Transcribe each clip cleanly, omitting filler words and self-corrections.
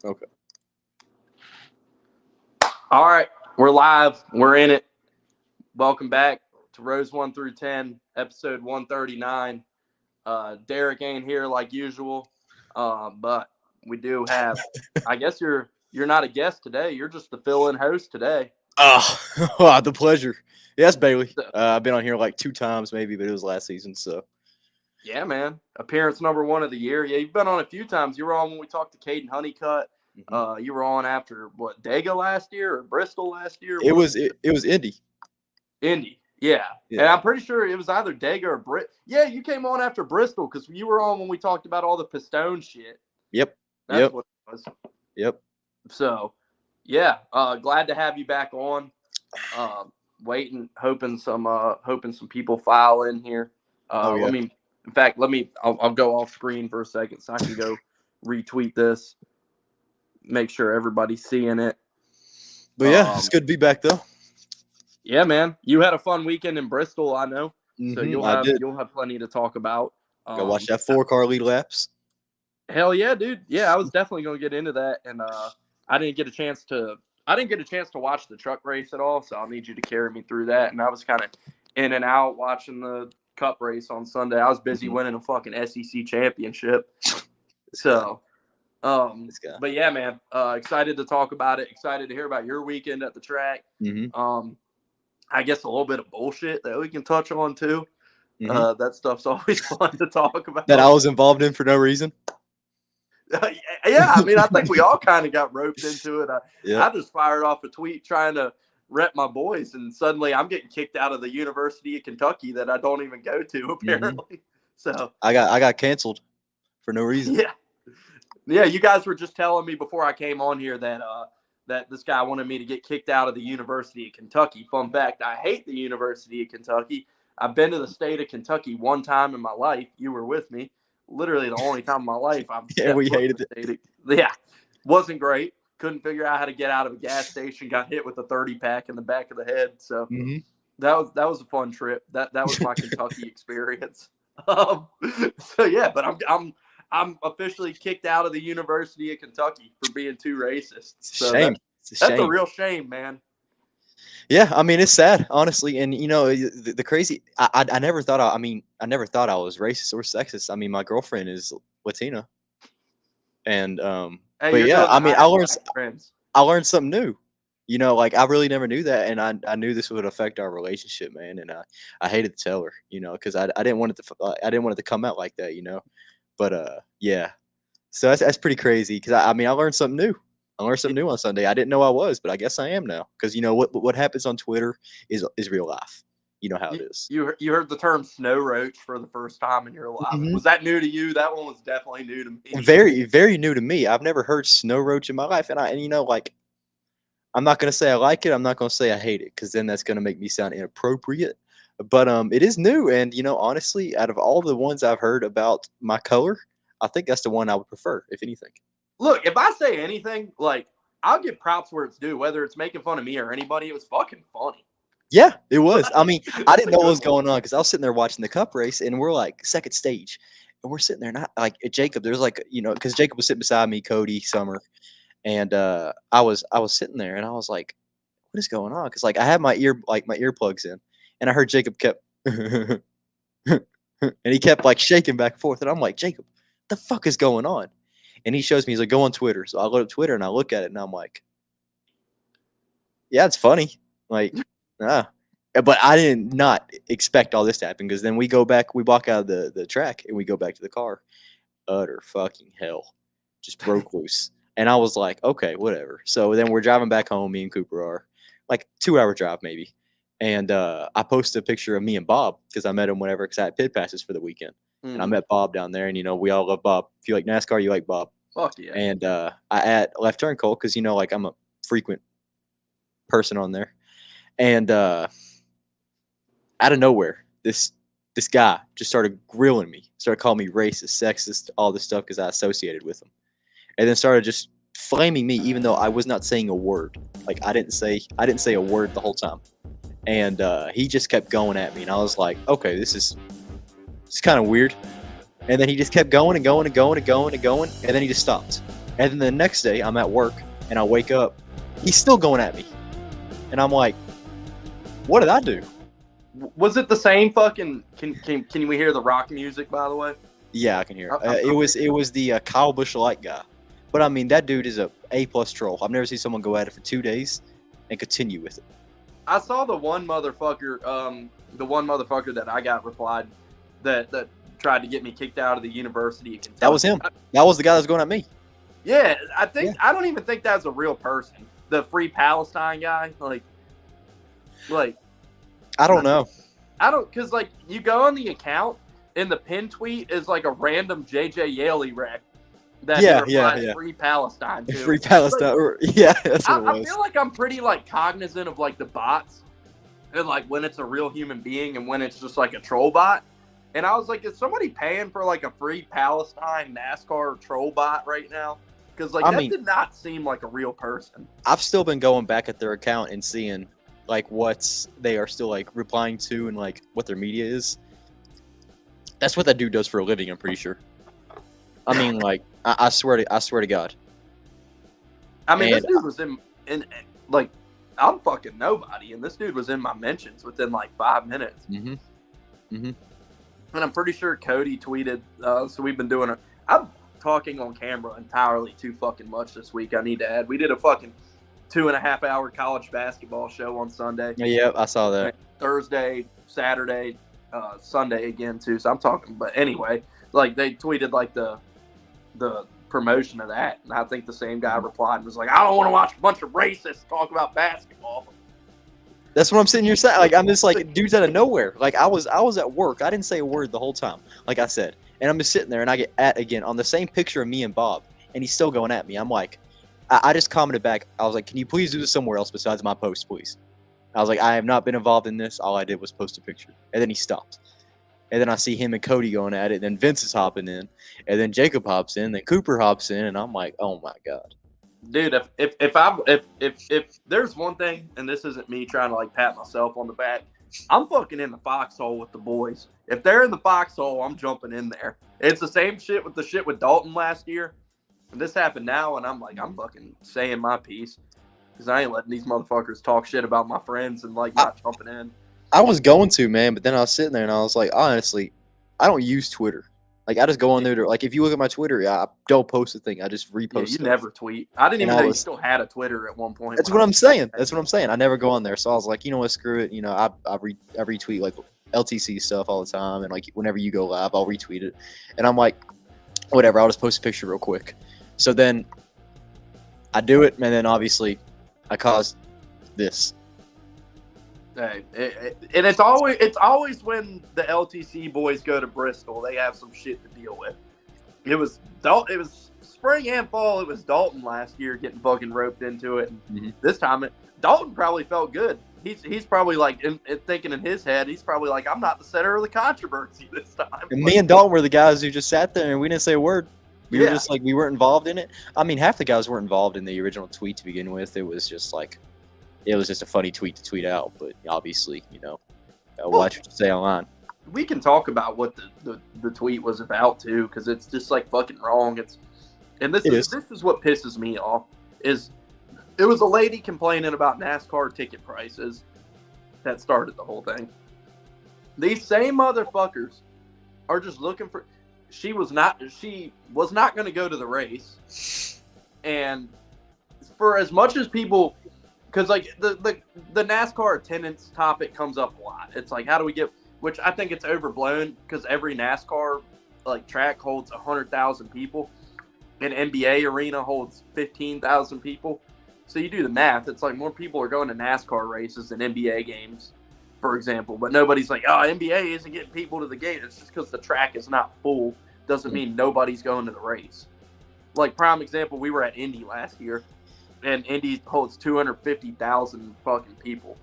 Okay. All right, we're live. We're in it. Welcome back to Rose 1 through 10, episode 139. Derek ain't here like usual, but we do have. I guess you're not a guest today. You're just the fill-in host today. Oh, the pleasure. Yes, Bailey. I've been on here like 2 times maybe, but it was last season, so. Yeah, man. Appearance number 1 of the year. Yeah, you've been on a few times. You were on when we talked to Caden Honeycutt. Mm-hmm. You were on after what, Dega last year or Bristol last year? It was Indy. Indy, yeah. And I'm pretty sure it was either Dega or Brit. Yeah, you came on after Bristol because you were on when we talked about all the Pistone shit. Yep. That's what it was. Yep. So, yeah, glad to have you back on. Waiting, hoping some people file in here. Yeah. I'll go off screen for a second so I can go retweet this. Make sure everybody's seeing it. But yeah, it's good to be back though. Yeah, man. You had a fun weekend in Bristol, I know. Mm-hmm, so you'll have plenty to talk about. Go watch that 4-car lead laps. Hell yeah, dude. Yeah, I was definitely gonna get into that, and I didn't get a chance to watch the truck race at all, so I'll need you to carry me through that. And I was kind of in and out watching the Cup race on Sunday. I was busy winning a fucking SEC championship. So, but yeah, man, excited to talk about it. Excited to hear about your weekend at the track. Mm-hmm. I guess a little bit of bullshit that we can touch on too. Mm-hmm. That stuff's always fun to talk about. That I was involved in for no reason. Yeah, I mean, I think we all kind of got roped into it. I just fired off a tweet trying to rep my boys, and suddenly I'm getting kicked out of the University of Kentucky that I don't even go to, apparently. Mm-hmm. So I got canceled for no reason. Yeah. You guys were just telling me before I came on here that this guy wanted me to get kicked out of the University of Kentucky. Fun fact: I hate the University of Kentucky. I've been to the state of Kentucky one time in my life. You were with me. Literally the only time in my life I've we hated it. Wasn't great. Couldn't figure out how to get out of a gas station. Got hit with a 30-pack in the back of the head. So that was a fun trip. That was my Kentucky experience. So yeah, but I'm officially kicked out of the University of Kentucky for being too racist. So shame. That's a real shame, man. Yeah, I mean, it's sad, honestly. And you know, the crazy. I never thought. I never thought I was racist or sexist. I mean, my girlfriend is Latina, and but yeah, I mean, I learned something new. You know, like I really never knew that, and I knew this would affect our relationship, man. And I hated to tell her, you know, because I didn't want it to come out like that, you know. But yeah, so that's pretty crazy because I mean, I learned something new. I learned something new on Sunday. I didn't know I was, but I guess I am now. Because you know what happens on Twitter is real life. You know how it is. You heard the term snow roach for the first time in your life. Mm-hmm. Was that new to you? That one was definitely new to me. Very, very new to me. I've never heard snow roach in my life, and you know, like, I'm not gonna say I like it. I'm not gonna say I hate it, because then that's gonna make me sound inappropriate. But it is new, and you know, honestly, out of all the ones I've heard about my color, I think that's the one I would prefer, if anything. Look, if I say anything, like, I'll give props where it's due, whether it's making fun of me or anybody. It was fucking funny. Yeah, it was. I mean, I didn't know what was going on because I was sitting there watching the Cup race, and we're like second stage, and we're sitting there, not like Jacob. There's like, you know, because Jacob was sitting beside me, Cody, Summer, and I was sitting there, and I was like, what is going on? Because like I had my earplugs in, and I heard Jacob kept, and he kept like shaking back and forth, and I'm like, Jacob, what the fuck is going on? And he shows me, he's like, go on Twitter. So I load up Twitter and I look at it and I'm like, yeah, it's funny. Like, but I did not expect all this to happen, because then we walk out of the track and we go back to the car. Utter fucking hell. Just broke loose. And I was like, okay, whatever. So then we're driving back home, me and Cooper are. Like 2-hour drive maybe. And I posted a picture of me and Bob, because I met him whenever, because I had pit passes for the weekend. And I met Bob down there, and, you know, we all love Bob. If you like NASCAR, you like Bob. Fuck yeah. And I at Left Turn Cole, because, you know, like I'm a frequent person on there. And out of nowhere, this guy just started grilling me, started calling me racist, sexist, all this stuff, because I associated with him. And then started just flaming me, even though I was not saying a word. Like I didn't say a word the whole time. And he just kept going at me, and I was like, okay, it's kind of weird. And then he just kept going and going and going and going and going, and then he just stopped. And then the next day, I'm at work, and I wake up, he's still going at me. And I'm like, what did I do? Was it the same fucking? Can we hear the rock music, by the way? Yeah, I can hear it. I'm It was the Kyle Busch Light guy. But I mean, that dude is a plus troll. I've never seen someone go at it for 2 days and continue with it. I saw the one motherfucker that I got replied that tried to get me kicked out of the University of Kentucky. That was him. That was the guy that was going at me. Yeah, I don't even think that's a real person. The Free Palestine guy, like I don't know. because like you go on the account and the pin tweet is like a random JJ Yaley wreck that replied Free Palestine to. Free Palestine. That's what it was. I feel like I'm pretty like cognizant of like the bots and like when it's a real human being and when it's just like a troll bot. And I was like, is somebody paying for like a Free Palestine NASCAR troll bot right now? Because like did not seem like a real person. I've still been going back at their account and seeing like what they are still like replying to and like what their media is. That's what that dude does for a living, I'm pretty sure. I mean, like, I swear to God. I mean, this dude was in like, I'm fucking nobody, and this dude was in my mentions within like 5 minutes. Mm-hmm. Mm-hmm. And I'm pretty sure Cody tweeted. So we've been doing I'm talking on camera entirely too fucking much this week. I need to add. We did a fucking 2.5 hour college basketball show on Sunday. Yeah, I saw that. Thursday, Saturday, Sunday again too. So I'm talking. But anyway, like they tweeted like the promotion of that, and I think the same guy replied and was like, "I don't want to watch a bunch of racists talk about basketball." That's what I'm sitting here saying. Like I'm just like dudes out of nowhere. Like I was at work. I didn't say a word the whole time. Like I said, and I'm just sitting there, and I get at again on the same picture of me and Bob, and he's still going at me. I'm like, I just commented back. I was like, "Can you please do this somewhere else besides my post, please?" I was like, "I have not been involved in this. All I did was post a picture." And then he stopped. And then I see him and Cody going at it. And then Vince is hopping in, and then Jacob hops in, then Cooper hops in, and I'm like, "Oh my God." Dude, if there's one thing, and this isn't me trying to like pat myself on the back, I'm fucking in the foxhole with the boys. If they're in the foxhole, I'm jumping in there. It's the same shit with Dalton last year. And this happened now, and I'm like, I'm fucking saying my piece. Because I ain't letting these motherfuckers talk shit about my friends and like not jumping in. I was going to, man, but then I was sitting there and I was like, honestly, I don't use Twitter. Like, I just go on there to, like, if you look at my Twitter, I don't post a thing. I just repost you stuff. never tweet. I didn't even know you still had a Twitter at one point. That's what I'm saying. That's what I'm saying. I never go on there. So I was like, you know what, screw it. You know, I retweet, like, LTC stuff all the time. And, like, whenever you go live, I'll retweet it. And I'm like, whatever, I'll just post a picture real quick. So then I do it, and then obviously I caused this. Hey, and it's always when the LTC boys go to Bristol, they have some shit to deal with. It was spring and fall. It was Dalton last year getting fucking roped into it. And This time, Dalton probably felt good. He's probably like thinking in his head, he's probably like, I'm not the center of the controversy this time. And me and Dalton were the guys who just sat there and we didn't say a word. We were just like, we weren't involved in it. I mean, half the guys weren't involved in the original tweet to begin with. It was just like, it was just a funny tweet to tweet out. But obviously, you know, watch what you say online. We can talk about what the tweet was about too, because it's just like fucking wrong. This is what pisses me off. Is it was a lady complaining about NASCAR ticket prices that started the whole thing. These same motherfuckers are just looking for. She was not going to go to the race, and for as much as people, because like the NASCAR attendance topic comes up a lot. It's like, how do we get? Which I think it's overblown because every NASCAR like track holds 100,000 people, an NBA arena holds 15,000 people. So you do the math. It's like more people are going to NASCAR races than NBA games, for example. But nobody's like, oh, NBA isn't getting people to the game. It's just because the track is not full. Doesn't mean nobody's going to the race. Like, prime example, we were at Indy last year, and Indy holds 250,000 fucking people.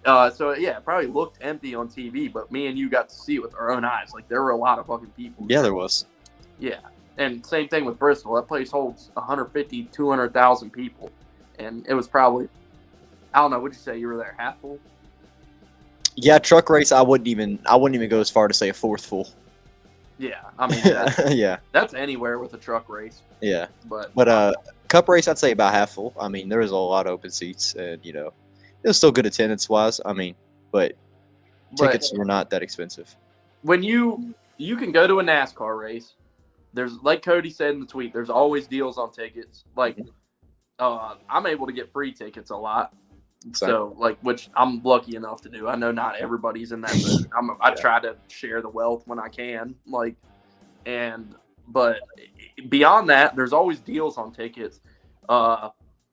So, yeah, it probably looked empty on TV, but me and you got to see it with our own eyes. Like, there were a lot of fucking people. Yeah, there was. Yeah. And same thing with Bristol. That place holds 150, 200,000 people. And it was probably, I don't know, what'd you say? You were there half full? Yeah, truck race, I wouldn't even go as far to say a fourth full. Yeah, I mean Yeah, that's anywhere with a truck race. yeah. But But cup race, I'd say about half full. I mean, there was a lot of open seats, and it was still good attendance wise. I mean, but tickets were not that expensive. when you can go to a NASCAR race, there's like Cody said in the tweet, there's always deals on tickets. Like I'm able to get free tickets a lot. So like, which I'm lucky enough to do. I know not everybody's in that boat. I try to share the wealth when I can. But beyond that, there's always deals on tickets.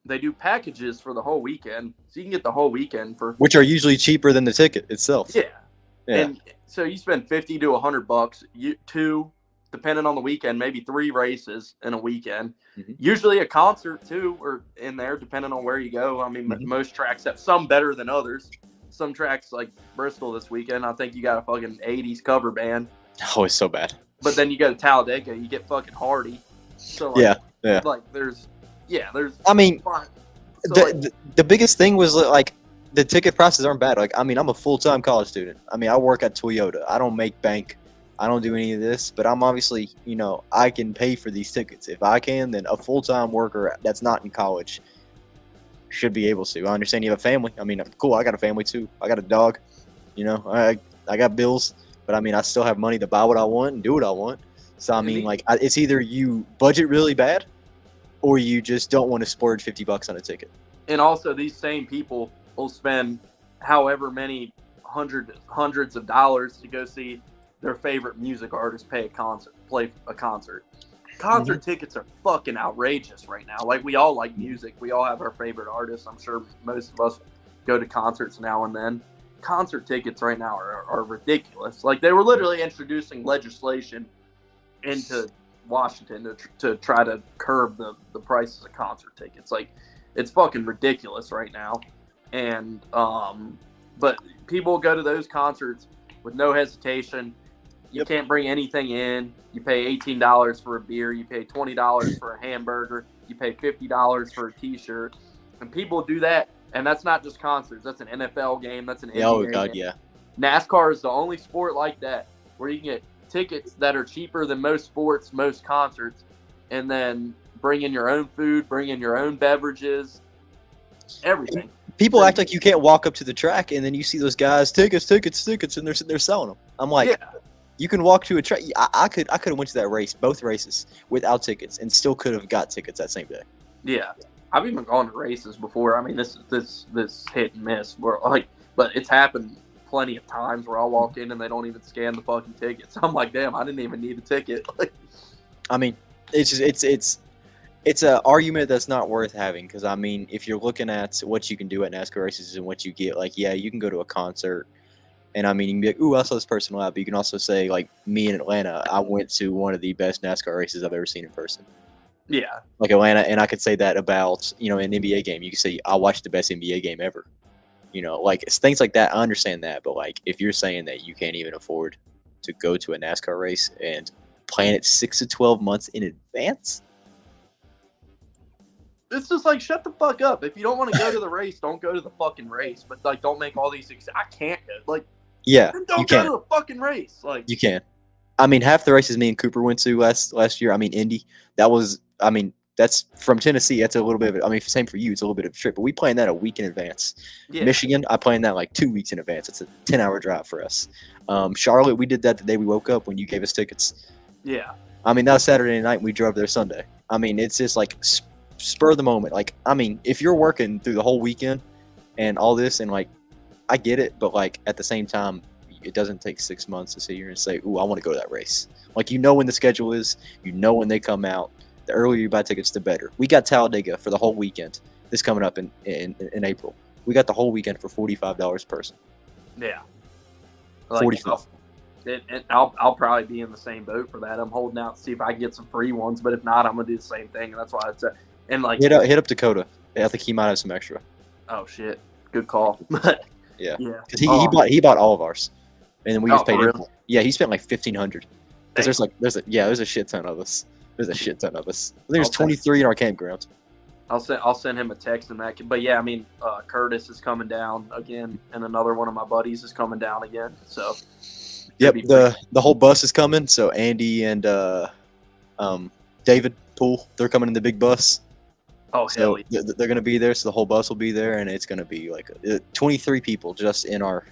They do packages for the whole weekend, so you can get the whole weekend for which are usually cheaper than the ticket itself. Yeah. Yeah. And so you spend $50 to $100. Two, depending on the weekend, maybe 3 races in a weekend. Mhm. Usually a concert too, or in there, depending on where you go. I mean, most tracks have some better than others. Some tracks like Bristol this weekend, I think you got a fucking 80s cover band. Oh, it's so bad. But then you go to Talladega, you get fucking Hardy. So yeah. Like there's. I mean, so the biggest thing was like the ticket prices aren't bad. Like, I mean, I'm a full-time college student. I mean, I work at Toyota. I don't make bank. I don't do any of this, but I'm obviously, I can pay for these tickets. If I can, then a full-time worker that's not in college should be able to. I understand you have a family. I mean, cool. I got a family too. I got a dog. I got bills, but I mean, I still have money to buy what I want and do what I want. So, I mean, like, it's either you budget really bad or you just don't want to splurge $50 on a ticket. And also, these same people will spend however many hundreds of dollars to go see their favorite music artist play a concert. Concert tickets are fucking outrageous right now. Like, we all like music. We all have our favorite artists. I'm sure most of us go to concerts now and then. Concert tickets right now are ridiculous. Like, they were literally introducing legislation into Washington to try to curb the prices of concert tickets. Like, it's fucking ridiculous right now. And but people go to those concerts with no hesitation. You can't bring anything in. You pay $18 for a beer. You pay $20 for a hamburger. You pay $50 for a T-shirt. And people do that. And that's not just concerts. That's an NFL game. That's an NBA Oh God, game. yeah. NASCAR is the only sport like that where you can get tickets that are cheaper than most sports, most concerts, and then bring in your own food, bring in your own beverages, everything. People act like you can't walk up to the track, and then you see those guys, tickets, and they're sitting there selling them. I'm like, you can walk to a track. I could have went to that race, both races, without tickets, and still could have got tickets that same day. Yeah, I've even gone to races before. I mean, this hit and miss, but it's happened plenty of times where I'll walk in and they don't even scan the fucking tickets. I'm like, damn, I didn't even need a ticket. I mean, it's an argument that's not worth having, because I mean, if you're looking at what you can do at NASCAR races and what you get, like, yeah, you can go to a concert, and I mean, you can be like, ooh, I saw this person live, but you can also say, like, me in Atlanta, I went to one of the best NASCAR races I've ever seen in person. Yeah, like Atlanta, and I could say that about an NBA game. You can say I watched the best NBA game ever. Like, it's things like that. I understand that, but like, if you're saying that you can't even afford to go to a NASCAR race and plan it 6 to 12 months in advance, it's just like, shut the fuck up. If you don't want to go to the race, don't go to the fucking race. But like, don't make all these. I can't go. Like, yeah, then don't go to the fucking race. Like, you can. I mean, half the races me and Cooper went to last year. I mean, Indy. That was. I mean, that's from Tennessee. That's a little bit of. I mean, same for you. It's a little bit of a trip, but we planned that a week in advance. Yeah. Michigan, I planned that like 2 weeks in advance. It's a 10-hour drive for us. Charlotte, we did that the day we woke up when you gave us tickets. Yeah. I mean, that was Saturday night, and we drove there Sunday. I mean, it's just like spur of the moment. Like, I mean, if you're working through the whole weekend and all this, and like, I get it, but like at the same time, it doesn't take 6 months to sit here and say, ooh, I want to go to that race. Like, when the schedule is, when they come out. The earlier you buy tickets, the better. We got Talladega for the whole weekend. This coming up in April. We got the whole weekend for $45 per person. Yeah. Like, 45. I'll probably be in the same boat for that. I'm holding out to see if I can get some free ones, but if not, I'm gonna do the same thing. And that's why it's and like hit up Dakota. I think he might have some extra. Oh shit, good call. yeah, because he bought all of ours, and then we just paid him. Really? Yeah, he spent like $1,500. Because there's a shit ton of us. There's a shit ton of us. I think there's 23 in our campground. I'll send him a text and that. But yeah, I mean, Curtis is coming down again, and another one of my buddies is coming down again. So Yep, the whole bus is coming. So Andy and David Poole, they're coming in the big bus. Oh, So hell yeah. they're going to be there. So the whole bus will be there, and it's going to be like 23 people just in our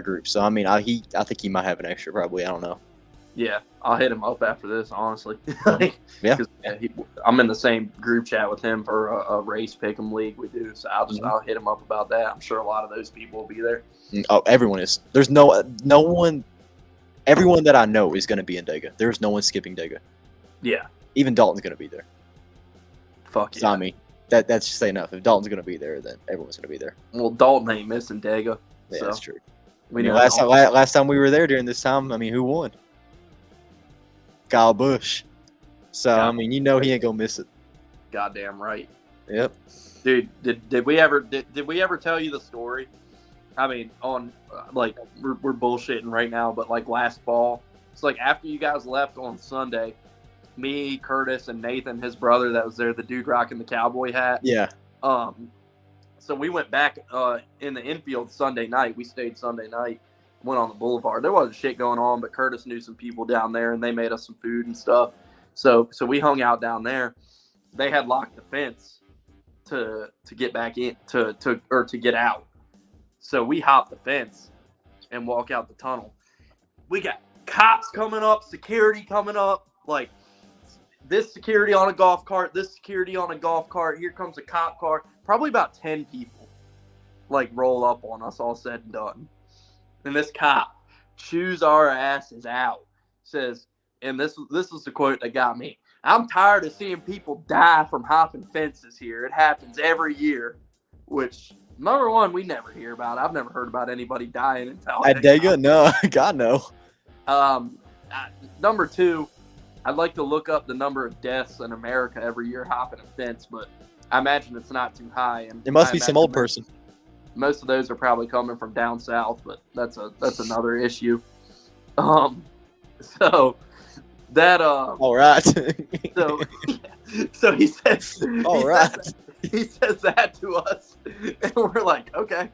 group. So I mean, I think he might have an extra probably. I don't know. Yeah, I'll hit him up after this, honestly. Like, Yeah. 'cause, I'm in the same group chat with him for a race pick'em league we do, so I'll hit him up about that. I'm sure a lot of those people will be there. Oh, everyone is. There's no one. Everyone that I know is going to be in Dega. There's no one skipping Dega. Yeah, Even Dalton's going to be there. fuck So yeah. I mean, that's just enough. If Dalton's going to be there, then everyone's going to be there. Well, Dalton ain't missing Dega. Yeah, so that's true. We You know, know last time we were there during this time, I mean, who won? Kyle Busch. So I mean, you know he ain't gonna miss it. Goddamn right. Yep. Dude, did we ever tell you the story? I mean, on like we're bullshitting right now, but like last fall, it's like after you guys left on Sunday, me, Curtis, and Nathan, his brother that was there, the dude rocking the cowboy hat. Yeah. So we went back in the infield Sunday night. We stayed Sunday night, went on the boulevard. There wasn't shit going on, but Curtis knew some people down there, and they made us some food and stuff. So we hung out down there. They had locked the fence to get back in to get out. So we hop the fence and walk out the tunnel. We got cops coming up, security coming up, like this security on a golf cart, this security on a golf cart. Here comes a cop car. Probably about 10 people like roll up on us, all said and done. And this cop chews our asses out. Says, and this is the quote that got me. I'm tired of seeing people die from hopping fences here. It happens every year. Which, number one, we never hear about. I've never heard about anybody dying in Talladega. At Dega? No, God no. Number two, I'd like to look up the number of deaths in America every year hopping a fence, but I imagine it's not too high. And It must be some old person. Most of those are probably coming from down south, but that's another issue. So that All right. so he says All right. he says that to us, and we're like, okay.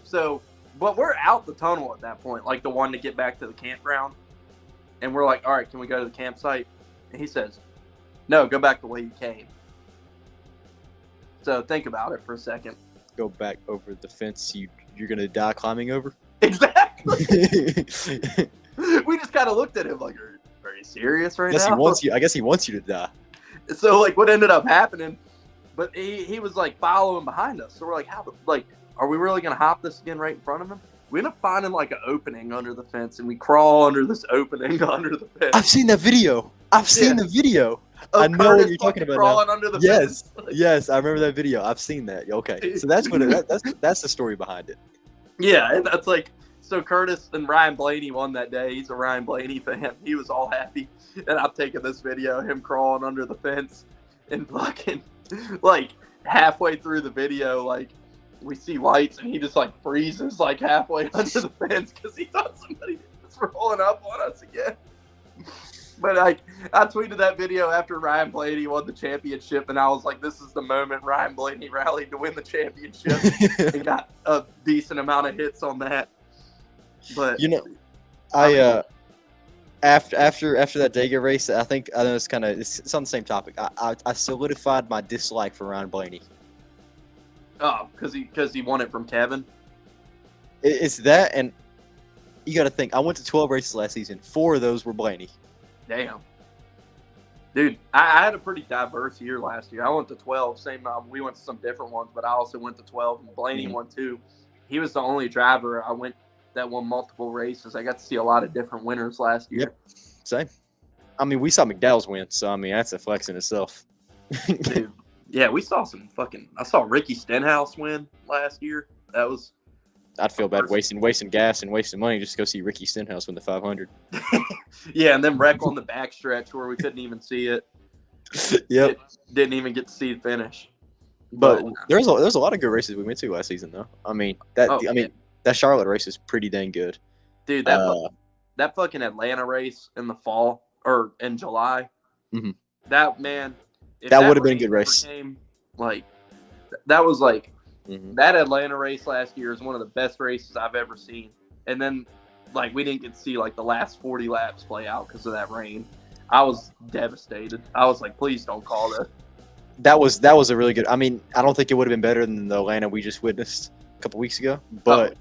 So, but we're out the tunnel at that point, like the one to get back to the campground, and we're like, all right, can we go to the campsite? And he says, no, go back the way you came. So think about it for a second. Go back over the fence you're gonna die climbing over. Exactly. We just kind of looked at him like, are you serious right now? I guess he wants you to die. So like what ended up happening, but he was like following behind us. So we're like, are we really going to hop this again right in front of him? We end up finding like an opening under the fence, and we crawl under this opening under the fence. I've seen that video. Seen the video. I know Curtis what you're talking about crawling now. under the Yes. fence. Yes, I remember that video. I've seen that. Okay. So that's that's the story behind it. Yeah, and that's like, so Curtis and Ryan Blaney won that day. He's a Ryan Blaney fan. He was all happy. And I've taken this video, him crawling under the fence, and fucking, like, halfway through the video, like, we see lights, and he just, like, freezes, like, halfway under the fence because he thought somebody was rolling up on us again. But, like, I tweeted that video after Ryan Blaney won the championship, and I was like, this is the moment Ryan Blaney rallied to win the championship and got a decent amount of hits on that. But you know, after that Dega race, I know it's on the same topic. I solidified my dislike for Ryan Blaney. Oh, because he won it from Kevin. It's that, and you got to think. I went to 12 races last season. 4 of those were Blaney. Damn. Dude, I had a pretty diverse year last year. I went to 12. Same, we went to some different ones, but I also went to 12, and Blaney won too. He was the only driver that won multiple races. I got to see a lot of different winners last year. Yep, same. I mean, we saw McDowell's win, so I mean that's a flex in itself. Dude, yeah, we saw some fucking. I saw Ricky Stenhouse win last year. That was. I'd feel bad wasting gas and wasting money just to go see Ricky Stenhouse win the 500. Yeah, and then wreck on the backstretch where we couldn't even see it. Yep. Didn't even get to see the finish. But there's a lot of good races we went to last season, though. I mean that Charlotte race is pretty dang good. Dude, that fucking Atlanta race in the fall or in July. Mm-hmm. That, man. That would have been a good race. That was like. Mm-hmm. That Atlanta race last year is one of the best races I've ever seen. And then like we didn't get to see like the last 40 laps play out because of that rain. I was devastated. I was like, please don't call this. That was a really good. I mean, I don't think it would have been better than the Atlanta we just witnessed a couple weeks ago, but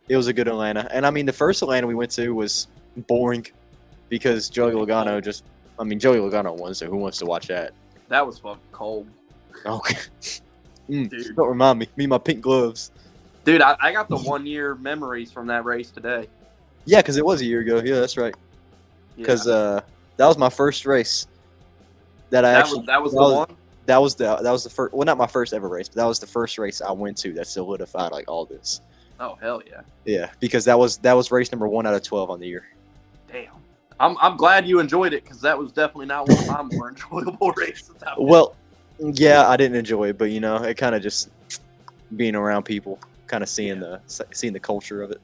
it was a good Atlanta. And I mean, the first Atlanta we went to was boring because Joey Logano won. So who wants to watch that? That was fucking cold. Okay. Dude. Don't remind me. Me and my pink gloves. Dude, I got the 1 year memories from that race today. Yeah, because it was a year ago. Yeah, that's right. Because that was my first race. That was the first. Well, not my first ever race, but that was the first race I went to that solidified like all this. Oh hell yeah! Yeah, because that was race number 1 out of 12 on the year. Damn, I'm glad you enjoyed it because that was definitely not one of my more enjoyable races. Well, yeah, I didn't enjoy it, but you know, it kind of just being around people, kind of seeing the culture of it.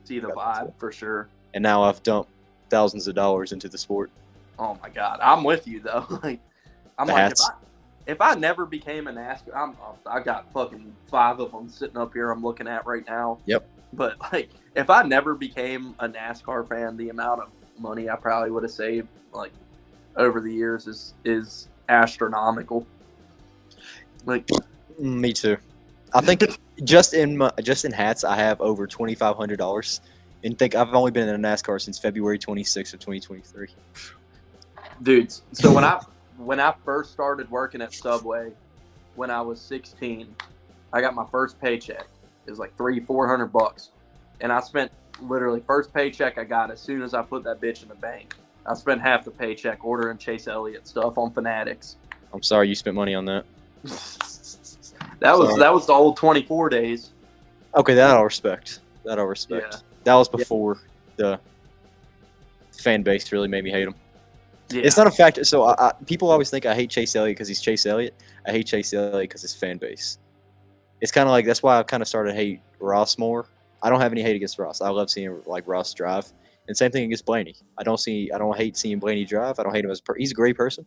See the vibe for sure. And now I've dumped thousands of dollars into the sport. Oh my god, I'm with you though. Like, if I never became a NASCAR, I got fucking 5 of them sitting up here I'm looking at right now. Yep. But like, if I never became a NASCAR fan, the amount of money I probably would have saved like over the years is astronomical. Like, me too. I think just in hats I have over $2,500, and think I've only been in a NASCAR since February 26th of 2023. Dudes, so when I first started working at Subway when I was 16, I got my first paycheck. It was like $400, and I spent literally first paycheck I got as soon as I put that bitch in the bank. I spent half the paycheck ordering Chase Elliott stuff on Fanatics. I'm sorry you spent money on that. That was the old 24 days. Okay, that I'll respect. Yeah. That was before the fan base really made me hate him. Yeah. It's not a fact. So people always think I hate Chase Elliott because he's Chase Elliott. I hate Chase Elliott because his fan base. It's kind of like that's why I kind of started to hate Ross more. I don't have any hate against Ross. I love seeing like Ross drive, and same thing against Blaney. I don't hate seeing Blaney drive. I don't hate him he's a great person.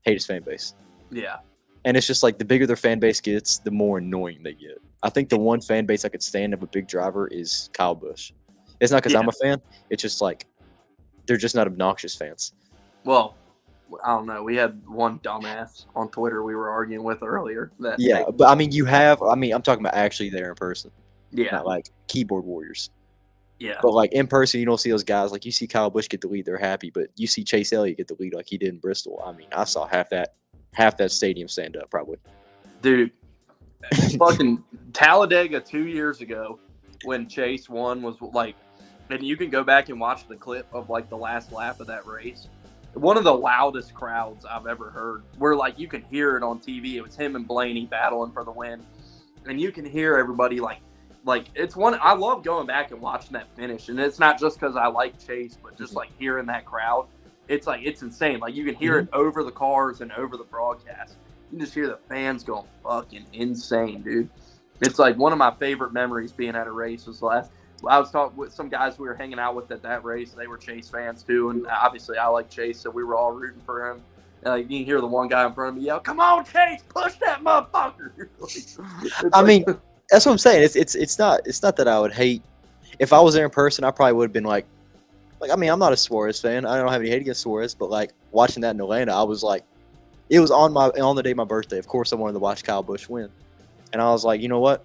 Hate his fan base. Yeah. And it's just like the bigger their fan base gets, the more annoying they get. I think the one fan base I could stand of a big driver is Kyle Busch. It's not because I'm a fan. It's just like they're just not obnoxious fans. Well, I don't know. We had one dumbass on Twitter we were arguing with earlier. But I mean, I'm talking about actually there in person. Yeah. Not like keyboard warriors. Yeah. But like in person, you don't see those guys. Like you see Kyle Busch get the lead, they're happy. But you see Chase Elliott get the lead like he did in Bristol. I mean, I saw half that stadium stand up probably. Dude, fucking Talladega 2 years ago when Chase won was like, and you can go back and watch the clip of like the last lap of that race. One of the loudest crowds I've ever heard. Where like you can hear it on TV. It was him and Blaney battling for the win, and you can hear everybody like it's one. I love going back and watching that finish, and it's not just because I like Chase, but just like hearing that crowd. It's like it's insane. Like you can hear it over the cars and over the broadcast. You can just hear the fans going fucking insane, dude. It's like one of my favorite memories being at a race was I was talking with some guys we were hanging out with at that race. They were Chase fans too, and obviously I like Chase, so we were all rooting for him. And like you can hear the one guy in front of me yell, "Come on, Chase, push that motherfucker!" I mean, that's what I'm saying. It's not that I would hate. If I was there in person, I probably would have been like I mean, I'm not a Suarez fan. I don't have any hate against Suarez, but like watching that in Atlanta, I was like, it was on the day of my birthday. Of course, I wanted to watch Kyle Busch win, and I was like, you know what?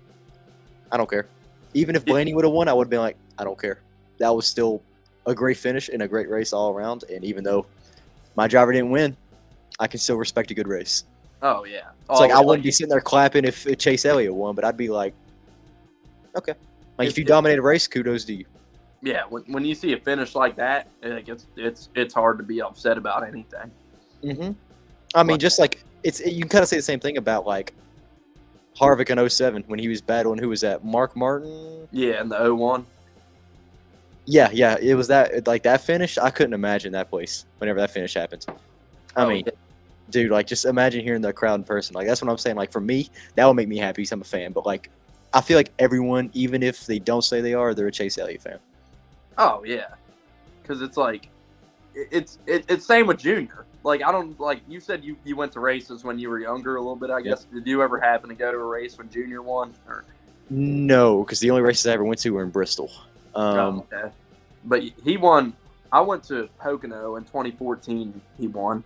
I don't care. Even if Blaney would have won, I would have been like, I don't care. That was still a great finish and a great race all around. And even though my driver didn't win, I can still respect a good race. Oh, yeah. It's like I wouldn't be sitting there clapping if Chase Elliott won, but I'd be like, okay. Like if you dominate a race, kudos to you. Yeah, when you see a finish like that, it's hard to be upset about anything. Mm-hmm. I mean, just like you can kind of say the same thing about like Harvick in 07 when he was battling. Who was that? Mark Martin? Yeah, in the 01. Yeah, it was that like that finish. I couldn't imagine that place whenever that finish happened. I mean, dude, like just imagine hearing the crowd in person. Like that's what I'm saying. Like for me, that would make me happy because I'm a fan. But like, I feel like everyone, even if they don't say they are, they're a Chase Elliott fan. Oh yeah, because it's like it's same with Junior. Like I don't like you said you went to races when you were younger a little bit. I guess Did you ever happen to go to a race when Junior won? Or? No, because the only races I ever went to were in Bristol. Okay. but he won. I went to Pocono in 2014. He won,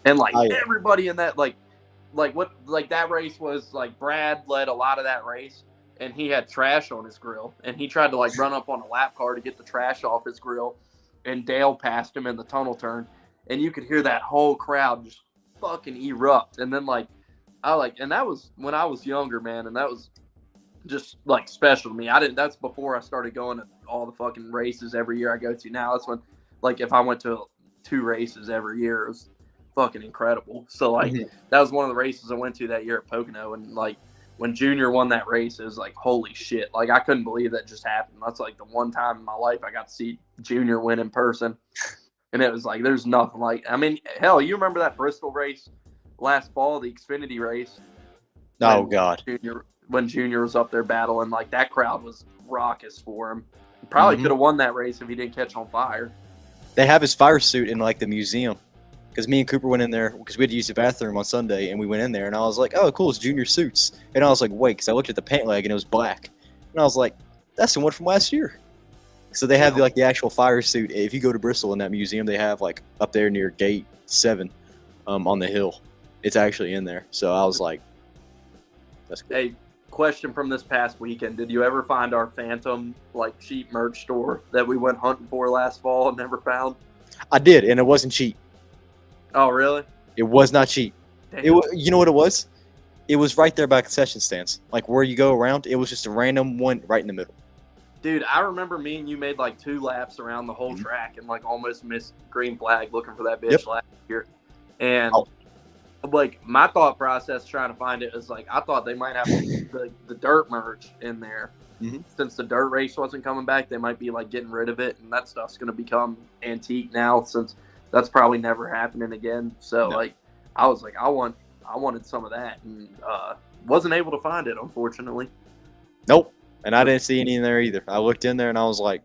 and like Oh, yeah. everybody in that that race was like Brad led a lot of that race, and he had trash on his grill, and he tried to like run up on a lap car to get the trash off his grill, and Dale passed him in the tunnel turn, and you could hear that whole crowd just fucking erupt, and then and that was when I was younger, man, and that was just like special to me. That's before I started going to all the fucking races every year I go to now. That's when, like, if I went to 2 races every year, it was fucking incredible. So like that was one of the races I went to that year at Pocono, and like when Junior won that race, it was like, holy shit. Like I couldn't believe that just happened. That's like the one time in my life I got to see Junior win in person. And it was like, there's nothing like, I mean, hell, you remember that Bristol race last fall, the Xfinity race? Oh, God. When Junior was up there battling, like that crowd was raucous for him. He probably could have won that race if he didn't catch on fire. They have his fire suit in like the museum, because me and Cooper went in there because we had to use the bathroom on Sunday, and we went in there, and I was like, oh, cool, it's Junior suits. And I was like, wait, because I looked at the pant leg and it was black, and I was like, that's the one from last year. So they have the actual fire suit. If you go to Bristol in that museum, they have like up there near Gate 7 on the hill. It's actually in there. So I was like, that's cool. Hey, question from this past weekend. Did you ever find our Phantom like cheap merch store that we went hunting for last fall and never found? I did, and it wasn't cheap. Oh, really? It was not cheap. Damn. You know what it was? It was right there by concession stands. Like where you go around, it was just a random one right in the middle. Dude, I remember me and you made like 2 laps around the whole track and like almost missed green flag looking for that bitch last year. And like my thought process trying to find it is like, I thought they might have the dirt merch in there. Since the dirt race wasn't coming back, they might be like getting rid of it, and that stuff's going to become antique now since that's probably never happening again. So like I was like, I wanted some of that, and wasn't able to find it, unfortunately. Nope. And I didn't see any in there either. I looked in there and I was like,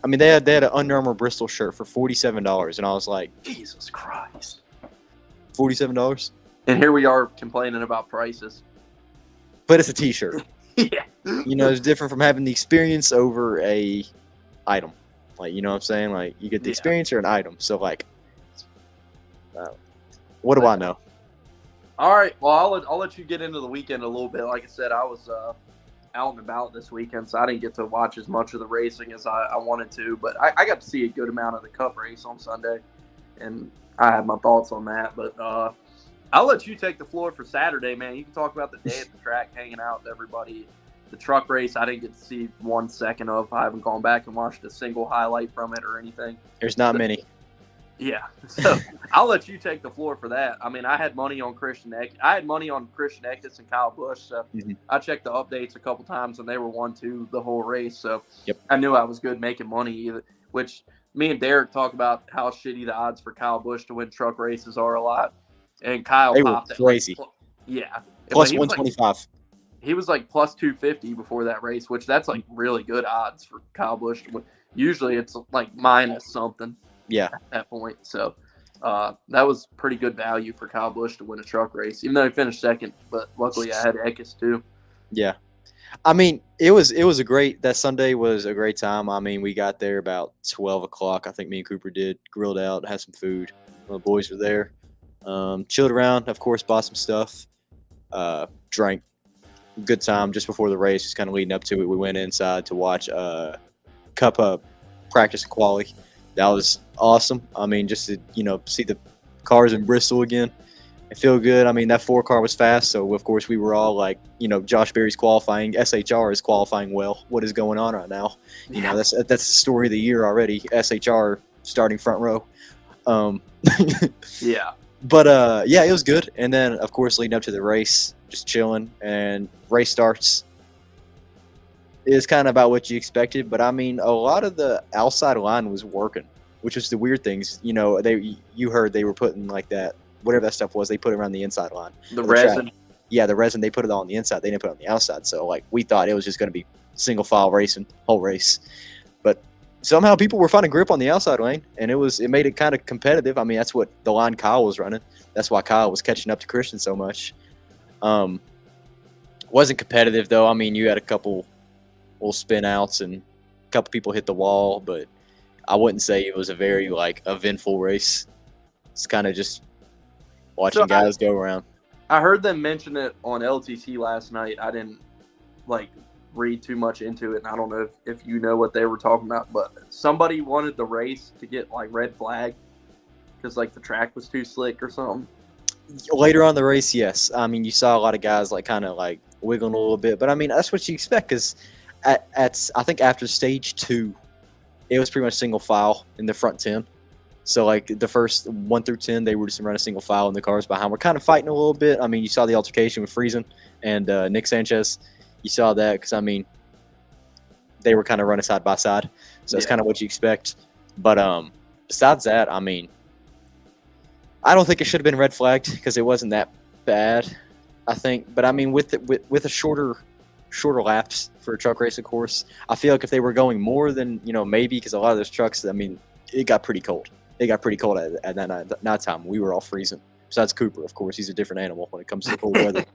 I mean, they had an Under Armour Bristol shirt for $47, and I was like, Jesus Christ, $47? And here we are complaining about prices. But it's a T-shirt. Yeah. You know, it's different from having the experience over a item. Like, you know what I'm saying? Like, you get the experience or an item. So, like, what do I know? All right. Well, I'll let you get into the weekend a little bit. Like I said, I was out and about this weekend, so I didn't get to watch as much of the racing as I wanted to. But I got to see a good amount of the Cup race on Sunday, and I had my thoughts on that. But I'll let you take the floor for Saturday, man. You can talk about the day at the track, hanging out with everybody. The truck race, I didn't get to see 1 second of. I haven't gone back and watched a single highlight from it or anything. There's not many. Yeah, so I'll let you take the floor for that. I mean, I had money on Christian Eckes and Kyle Busch. So I checked the updates a couple times, and they were 1-2 the whole race. So I knew I was good making money. Which me and Derek talk about how shitty the odds for Kyle Busch to win truck races are a lot. And Kyle popped it crazy. Plus 125. He was like plus 250 before that race, which that's like really good odds for Kyle Busch to win. Usually it's like minus something. Yeah. At that point. So that was pretty good value for Kyle Busch to win a truck race, even though he finished second. But luckily I had Eckes too. Yeah. I mean, that Sunday was a great time. I mean, we got there about 12 o'clock. I think me and Cooper did, grilled out, had some food. The boys were there. Chilled around, of course, bought some stuff, drank. Good time just before the race, just kind of leading up to it. We went inside to watch Cup practice and quali. That was awesome. I mean, just to, see the cars in Bristol again and feel good. I mean, that 4 car was fast, so of course we were all like, Josh Berry's qualifying. SHR is qualifying well. What is going on right now? That's the story of the year already. SHR starting front row. Yeah. But it was good. And then of course leading up to the race, just chilling, and race starts. Is kind of about what you expected, but I mean, a lot of the outside line was working, which was the weird things. You heard they were putting like that, whatever that stuff was, they put it around the inside line. The resin. Track. Yeah, the resin, they put it all on the inside. They didn't put it on the outside. So, like, we thought it was just going to be single file racing, whole race. But somehow people were finding grip on the outside lane, and it made it kind of competitive. I mean, that's what the line Kyle was running. That's why Kyle was catching up to Christian so much. Wasn't competitive, though. I mean, you had a couple little spin outs and couple people hit the wall, but I wouldn't say it was a very like eventful race. It's kind of just watching guys go around. I heard them mention it on LTC last night. I didn't like read too much into it, and I don't know if you know what they were talking about, but somebody wanted the race to get like red flag because like the track was too slick or something. Later on in the race, yes. I mean, you saw a lot of guys like kind of like wiggling a little bit, but I mean that's what you expect because at I think after stage 2, it was pretty much single file in the front 10. So like the first 1 through 10, they were just running single file, and the cars behind were kind of fighting a little bit. I mean, you saw the altercation with Friesen and Nick Sanchez. You saw that because I mean, they were kind of running side by side, so that's kind of what you expect. But besides that, I mean, I don't think it should have been red flagged because it wasn't that bad, I think. But I mean, with a shorter laps for a truck race, of course, I feel like if they were going more than maybe because a lot of those trucks, I mean, it got pretty cold. It got pretty cold at that night time. We were all freezing. Besides Cooper, of course, he's a different animal when it comes to cold weather.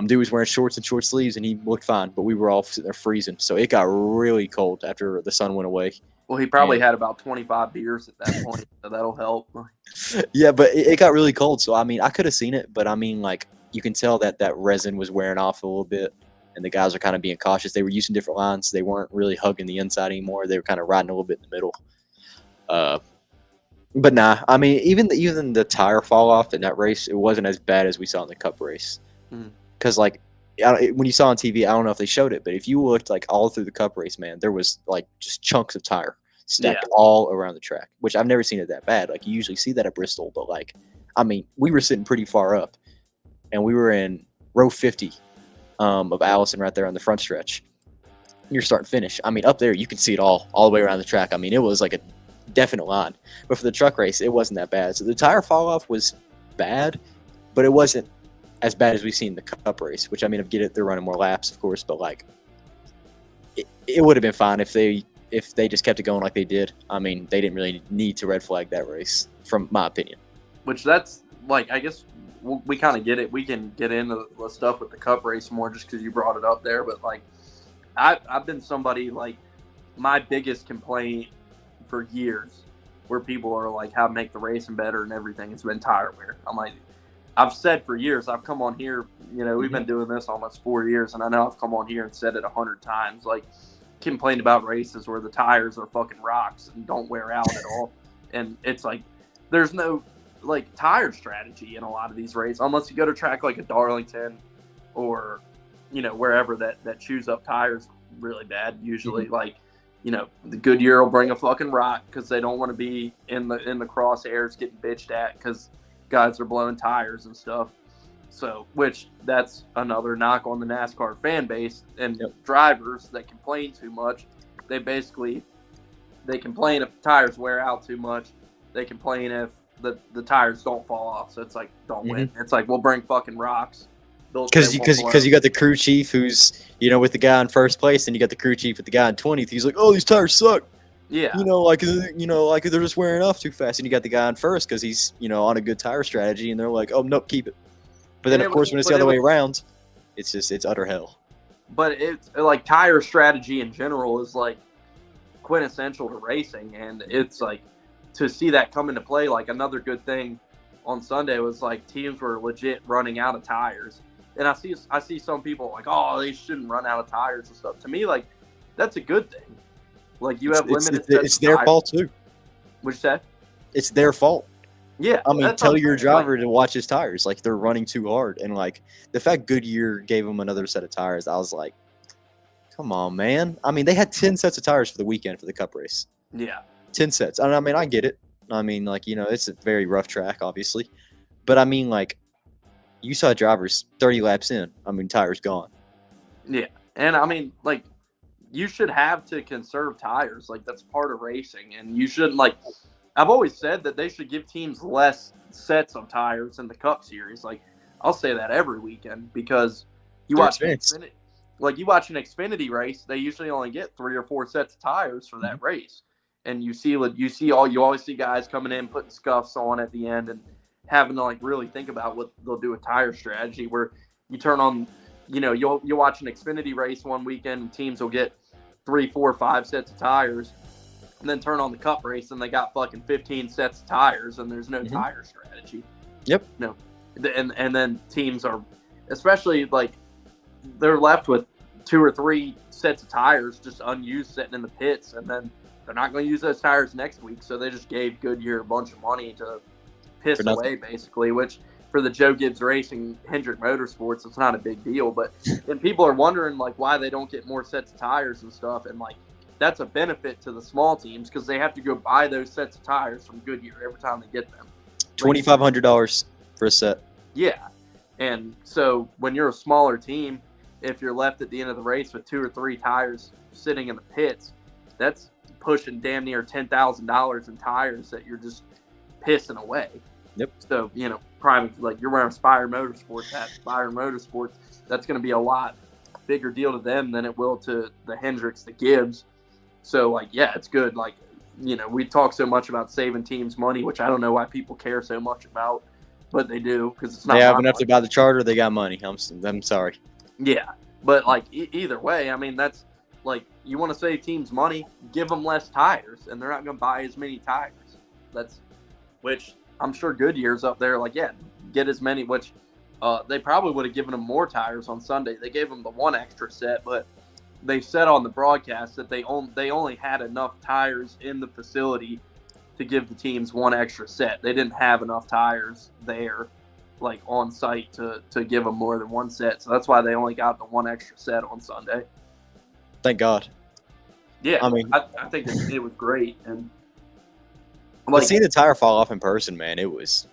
Dude was wearing shorts and short sleeves, and he looked fine, but we were all sitting there freezing. So it got really cold after the sun went away. Well, he probably had about 25 beers at that point, so that'll help. Yeah, but it got really cold. So, I mean, I could have seen it, but I mean, like, you can tell that resin was wearing off a little bit, and the guys are kind of being cautious. They were using different lines. They weren't really hugging the inside anymore. They were kind of riding a little bit in the middle. But nah, I mean, even the tire fall off in that race, it wasn't as bad as we saw in the Cup race. Because, like, when you saw on TV, I don't know if they showed it, but if you looked, like, all through the Cup race, man, there was, like, just chunks of tire stacked all around the track, which I've never seen it that bad. Like, you usually see that at Bristol, but, like, I mean, we were sitting pretty far up, and we were in row 50 of Allison right there on the front stretch. You're starting finish. I mean, up there, you can see it all the way around the track. I mean, it was like a definite line. But for the truck race, it wasn't that bad. So the tire fall off was bad, but it wasn't as bad as we've seen in the Cup race, which, I mean, I get it, they're running more laps, of course, but, like, it would have been fine if they just kept it going like they did. I mean, they didn't really need to red flag that race, from my opinion. Which that's, like, I guess we kind of get it. We can get into the stuff with the Cup race more just because you brought it up there, but, like, I've been somebody, like, my biggest complaint for years where people are like, how to make the racing better and everything, it's been tire wear. I'm like, I've said for years, I've come on here, we've been doing this almost 4 years, and I know I've come on here and said it 100 times, like, complained about races where the tires are fucking rocks and don't wear out at all. And it's like, there's no, like, tire strategy in a lot of these races, unless you go to track like a Darlington or, wherever that chews up tires really bad, usually. Like, the Goodyear will bring a fucking rock because they don't want to be in the crosshairs getting bitched at because guys are blowing tires and stuff. So, which that's another knock on the NASCAR fan base and drivers that complain too much. They complain if the tires wear out too much. They complain if the tires don't fall off. So it's like, don't win. It's like, we'll bring fucking rocks. Because you got the crew chief who's with the guy in first place, and you got the crew chief with the guy in 20th. He's like, oh, these tires suck. Yeah. Like they're just wearing off too fast. And you got the guy in first because he's on a good tire strategy, and they're like, oh nope, keep it. But then of course when it's the other way around, it's utter hell. But it's like tire strategy in general is like quintessential to racing, and it's like to see that come into play. Like another good thing on Sunday was like teams were legit running out of tires. And I see some people like, oh, they shouldn't run out of tires and stuff. To me, like, that's a good thing. Like, you have limited. It's their fault too. What'd you say? It's their fault. Yeah. I mean, tell your driver to watch his tires. Like, they're running too hard. And like the fact Goodyear gave them another set of tires, I was like, come on, man. I mean, they had 10 sets of tires for the weekend for the Cup race. Yeah. 10 sets. I mean, I get it. I mean, like, it's a very rough track, obviously. But I mean, like, you saw drivers 30 laps in. I mean, tires gone. Yeah. And I mean, like, you should have to conserve tires. Like, that's part of racing. And you shouldn't, like, I've always said that they should give teams less sets of tires in the Cup Series. Like, I'll say that every weekend because you watch an Xfinity race, they usually only get 3 or 4 sets of tires for that race. And you always see guys coming in, putting scuffs on at the end and having to like really think about what they'll do with tire strategy, where you turn on, you'll watch an Xfinity race one weekend and teams will get 3, 4, 5 sets of tires, and then turn on the cup race and they got fucking 15 sets of tires and there's no tire strategy. Yep. No. And then teams are, especially like, they're left with 2 or 3 sets of tires just unused sitting in the pits, and then they're not going to use those tires next week, so they just gave Goodyear a bunch of money to piss away, basically, which for the Joe Gibbs Racing Hendrick Motorsports, it's not a big deal. But then people are wondering, like, why they don't get more sets of tires and stuff, and, like, that's a benefit to the small teams because they have to go buy those sets of tires from Goodyear every time they get them. $2,500 for a set. Yeah. And so when you're a smaller team, if you're left at the end of the race with 2 or 3 tires sitting in the pits, that's pushing damn near $10,000 in tires that you're just pissing away. Yep. So, you know, prime, like, you're wearing Spire Motorsports hat, Spire Motorsports, that's going to be a lot bigger deal to them than it will to the Hendricks, the Gibbs. So, like, yeah, it's good. Like, you know, we talk so much about saving teams money, which I don't know why people care so much about, but they do because it's not. They have enough to buy the charter. They got money. I'm sorry. Yeah, but like either way, I mean, that's like, you want to save teams money, give them less tires, and they're not going to buy as many tires. That's, which I'm sure Goodyear's up there. Like, yeah, get as many. Which they probably would have given them more tires on Sunday. They gave them the 1 extra set, but they said on the broadcast that they only had enough tires in the facility to give the teams 1 extra set. They didn't have enough tires there, like, on site to give them more than 1 set. So that's why they only got the 1 extra set on Sunday. Thank God. Yeah, I mean, I think it was great. And like, seeing the tire fall off in person, man, it was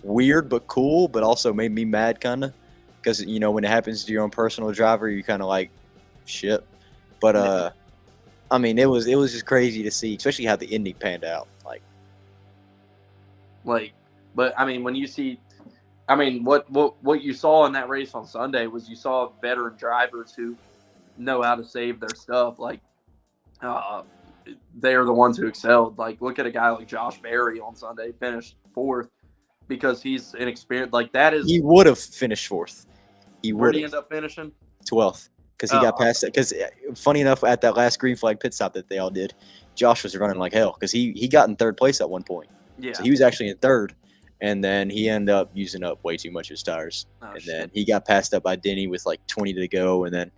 weird but cool, but also made me mad kind of, because, you know, when it happens to your own personal driver, you kind of like, shit. But I mean, it was just crazy to see, especially how the ending panned out. But I mean, when you see, I mean, what you saw in that race on Sunday was you saw veteran drivers who know how to save their stuff. Like, they're the ones who excelled. Like, look at a guy like Josh Berry on Sunday, finished 4th because he's inexperienced. Like, that is, he would have finished 4th. Where did he end up finishing? 12th, because he got past it. Because funny enough, at that last green flag pit stop that they all did, Josh was running like hell because he got in 3rd place at one point. Yeah. So he was actually in 3rd, and then he ended up using up way too much of his tires. Then he got passed up by Denny with like 20 to go, and then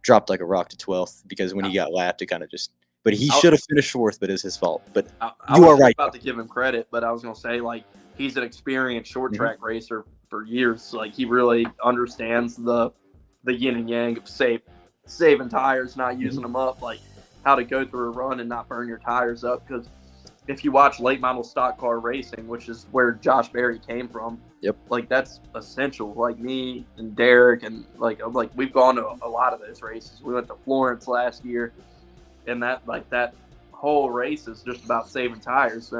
dropped like a rock to 12th because when he got lapped, it kind of just. But he should have finished 4th, but it's his fault. But I was about to give him credit, but I was gonna say, like, he's an experienced short track racer for years. Like, he really understands the yin and yang of saving tires, not using them up, like how to go through a run and not burn your tires up. Because if you watch late model stock car racing, which is where Josh Berry came from, like, that's essential. Like, me and Derek and like we've gone to a lot of those races. We went to Florence last year, and that whole race is just about saving tires.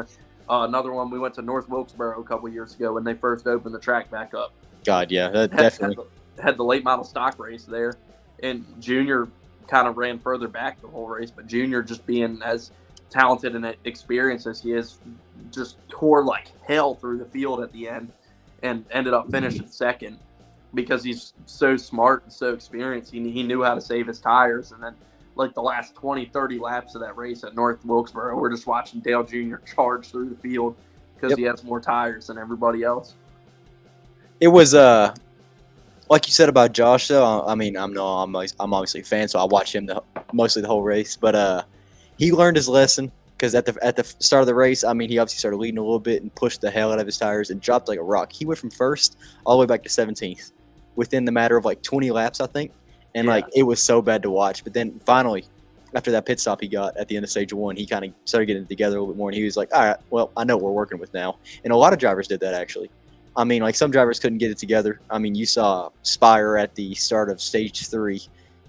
Another one, we went to North Wilkesboro a couple years ago when they first opened the track back up. God, yeah, that definitely had the late model stock race there, and Junior kind of ran further back the whole race, but Junior, just being as talented and experienced as he is, just tore like hell through the field at the end and ended up finishing 2nd because he's so smart and so experienced. He knew how to save his tires. And then, like, the last 20, 30 laps of that race at North Wilkesboro, we're just watching Dale Jr. charge through the field because he has more tires than everybody else. It was like you said about Josh, though. I mean, I'm obviously a fan, so I watched him mostly the whole race. But he learned his lesson because at the start of the race, I mean, he obviously started leading a little bit and pushed the hell out of his tires and dropped like a rock. He went from 1st all the way back to 17th within the matter of like 20 laps, I think. And like, it was so bad to watch. But then finally, after that pit stop he got at the end of stage 1, he kind of started getting it together a little bit more. And he was like, all right, well, I know what we're working with now. And a lot of drivers did that, actually. I mean, like, some drivers couldn't get it together. I mean, you saw Spire at the start of stage 3.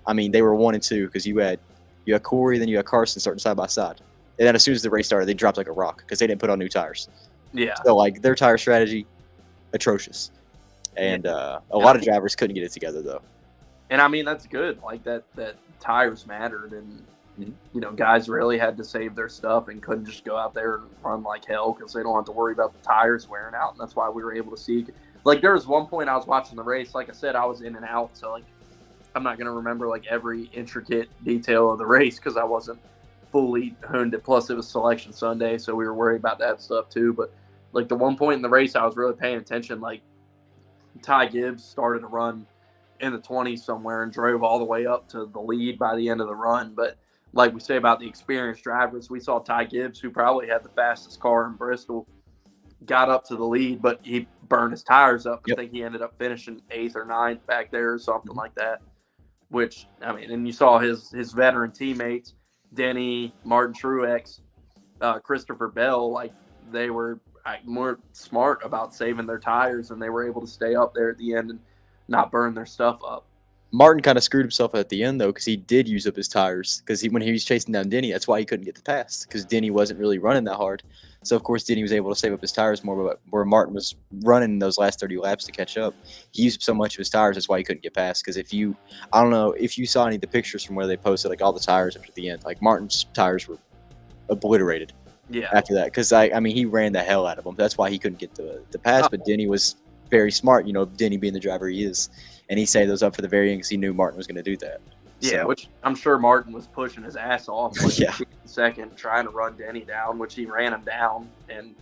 I mean, they were 1 and 2 because you had Corey, then you had Carson starting side by side. And then as soon as the race started, they dropped like a rock because they didn't put on new tires. Yeah. So, like, their tire strategy, atrocious. And a lot of drivers couldn't get it together, though. And I mean, that's good. Like, that tires mattered, and you know, guys really had to save their stuff and couldn't just go out there and run like hell because they don't have to worry about the tires wearing out. And that's why we were able to see. Like, there was one point I was watching the race. Like I said, I was in and out, so like I'm not gonna remember like every intricate detail of the race because I wasn't fully honed it. Plus, it was Selection Sunday, so we were worried about that stuff too. But like the one point in the race, I was really paying attention. Like Ty Gibbs started to run in the 20s somewhere and drove all the way up to the lead by the end of the run. But like we say about the experienced drivers, we saw Ty Gibbs, who probably had the fastest car in Bristol, got up to the lead, but he burned his tires up. I think he ended up finishing 8th or 9th back there or something like that. Which, I mean, and you saw his veteran teammates, Denny, Martin Truex, Christopher Bell, like they were more smart about saving their tires, and they were able to stay up there at the end and not burn their stuff up. Martin kind of screwed himself at the end, though, because he did use up his tires. Because when he was chasing down Denny, that's why he couldn't get the pass, because Denny wasn't really running that hard. So, of course, Denny was able to save up his tires more, but where Martin was running those last 30 laps to catch up, he used up so much of his tires, that's why he couldn't get past. Because I don't know if you saw any of the pictures from where they posted, like, all the tires after the end. Like, Martin's tires were obliterated after that. Because, I mean, he ran the hell out of them. That's why he couldn't get the pass, but Denny was very smart, Denny being the driver he is. And he saved those up for the very end because he knew Martin was going to do that. Yeah, which I'm sure Martin was pushing his ass off second, trying to run Denny down, which he ran him down. And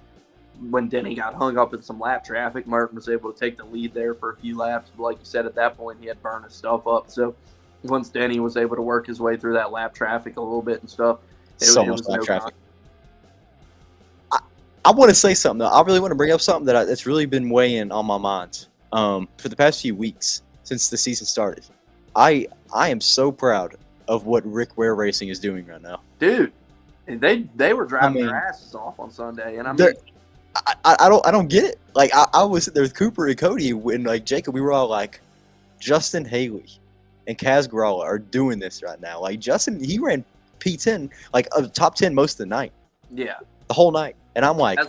when Denny got hung up in some lap traffic, Martin was able to take the lead there for a few laps. But like you said, at that point, he had burned his stuff up. So once Denny was able to work his way through that lap traffic a little bit and stuff, it was lap traffic. I want to say something, though. I really want to bring up something that's really been weighing on my mind for the past few weeks since the season started. I am so proud of what Rick Ware Racing is doing right now, dude. They were driving their asses off on Sunday, and I don't get it. Like I was sitting there with Cooper and Cody and like Jacob. We were all like, Justin Haley and Kaz Gralla are doing this right now. Like Justin, he ran P10, like top 10 most of the night. Yeah, the whole night, and I'm like,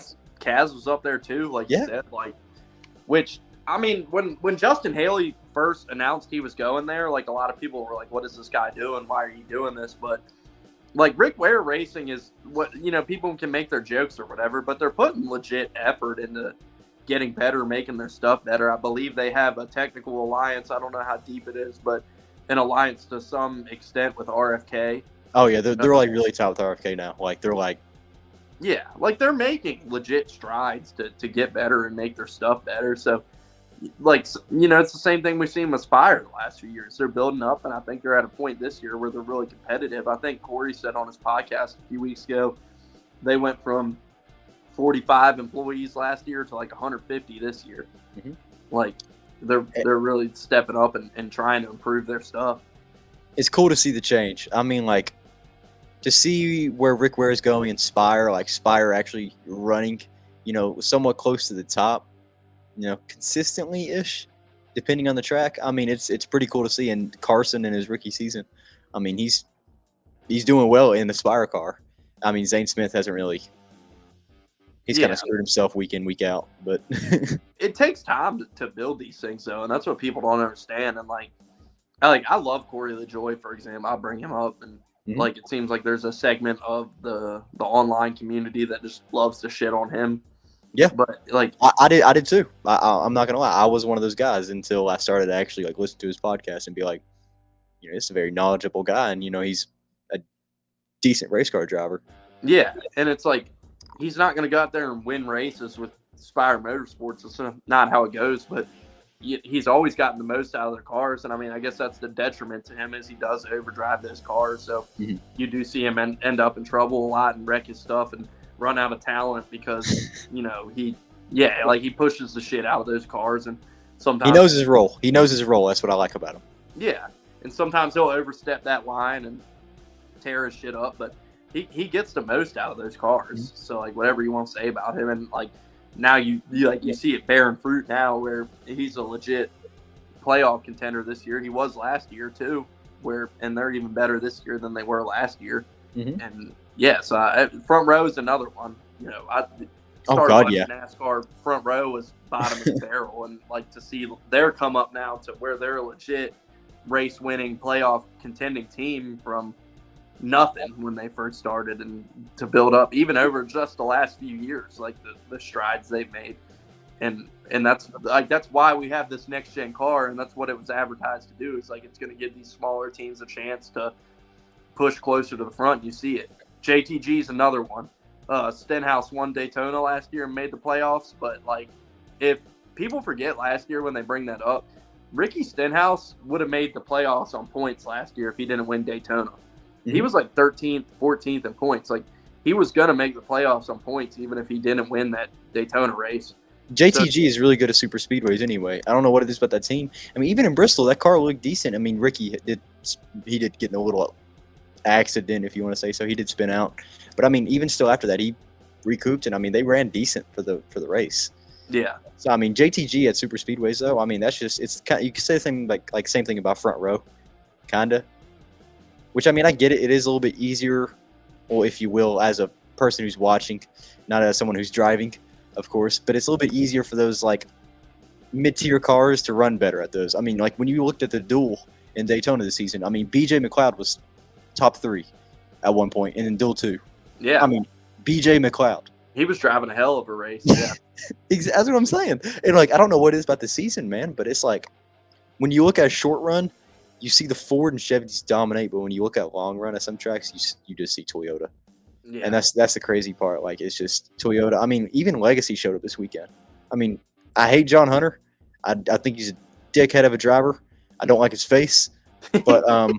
Kaz was up there too. Like you said, like which. I mean, when Justin Haley first announced he was going there, like a lot of people were like, "What is this guy doing? Why are you doing this?" But like Rick Ware Racing is what people can make their jokes or whatever, but they're putting legit effort into getting better, making their stuff better. I believe they have a technical alliance. I don't know how deep it is, but an alliance to some extent with RFK. Oh yeah, they're like really tight with RFK now. Like they're like. Yeah, like they're making legit strides to get better and make their stuff better. So. Like, it's the same thing we've seen with Spire the last few years. They're building up, and I think they're at a point this year where they're really competitive. I think Corey said on his podcast a few weeks ago, they went from 45 employees last year to like 150 this year. Mm-hmm. Like, they're really stepping up and trying to improve their stuff. It's cool to see the change. I mean, like, to see where Rick Ware is going in Spire, like Spire actually running, somewhat close to the top. Consistently-ish, depending on the track. I mean, it's pretty cool to see. And Carson in his rookie season, I mean, he's doing well in the Spire car. I mean, Zane Smith hasn't really. He's kind of screwed himself week in, week out. But it takes time to build these things, though, and that's what people don't understand. And I love Corey LaJoy, for example. I'll bring him up, and like it seems like there's a segment of the online community that just loves to shit on him. Yeah, but like I did too. I'm not gonna lie, I was one of those guys until I started to actually like listen to his podcast and be like, this is a very knowledgeable guy, and he's a decent race car driver. Yeah, and it's like he's not gonna go out there and win races with Spire Motorsports. It's not how it goes. But he's always gotten the most out of their cars, and I mean, I guess that's the detriment to him is he does overdrive those cars. So you do see him end up in trouble a lot and wreck his stuff and run out of talent because he pushes the shit out of those cars, and sometimes he knows his role. That's what I like about him. Yeah, and sometimes he'll overstep that line and tear his shit up, but he gets the most out of those cars. So like whatever you want to say about him, and like now you see it bearing fruit now where he's a legit playoff contender this year. He was last year too, and they're even better this year than they were last year. And yes, front row is another one. I started watching NASCAR. Front row was bottom of the barrel, and like to see their come up now to where they're a legit race-winning, playoff contending team from nothing when they first started, and to build up even over just the last few years, like the strides they've made. and that's why we have this next gen car, and that's what it was advertised to do. It's like it's going to give these smaller teams a chance to push closer to the front. You see it. JTG is another one. Stenhouse won Daytona last year and made the playoffs, but like if people forget last year when they bring that up, Ricky Stenhouse would have made the playoffs on points last year if he didn't win Daytona. Mm-hmm. He was like 13th, 14th in points. Like he was going to make the playoffs on points even if he didn't win that Daytona race. JTG is really good at super speedways anyway. I don't know what it is about that team. I mean, even in Bristol, that car looked decent. I mean, Ricky did get in a little accident, if you want to say so. He did spin out. But I mean, even still after that, he recouped, and I mean, they ran decent for the race. Yeah. So I mean, JTG at super speedways though. I mean, that's just it's kind. You could say the same like same thing about front row, kinda. Which I mean, I get it. It is a little bit easier, or if you will, as a person who's watching, not as someone who's driving, of course. But it's a little bit easier for those like mid-tier cars to run better at those. I mean, like when you looked at the duel in Daytona this season, I mean, BJ McLeod was top 3 at one point, and in duel 2. Yeah. I mean, BJ McLeod. He was driving a hell of a race. Yeah. That's what I'm saying. And like, I don't know what it is about the season, man, but it's like when you look at a short run, you see the Ford and Chevys dominate, but when you look at long run at some tracks, you just see Toyota. Yeah. And that's the crazy part. Like, it's just Toyota. I mean, even Legacy showed up this weekend. I mean, I hate John Hunter. I think he's a dickhead of a driver. I don't like his face, but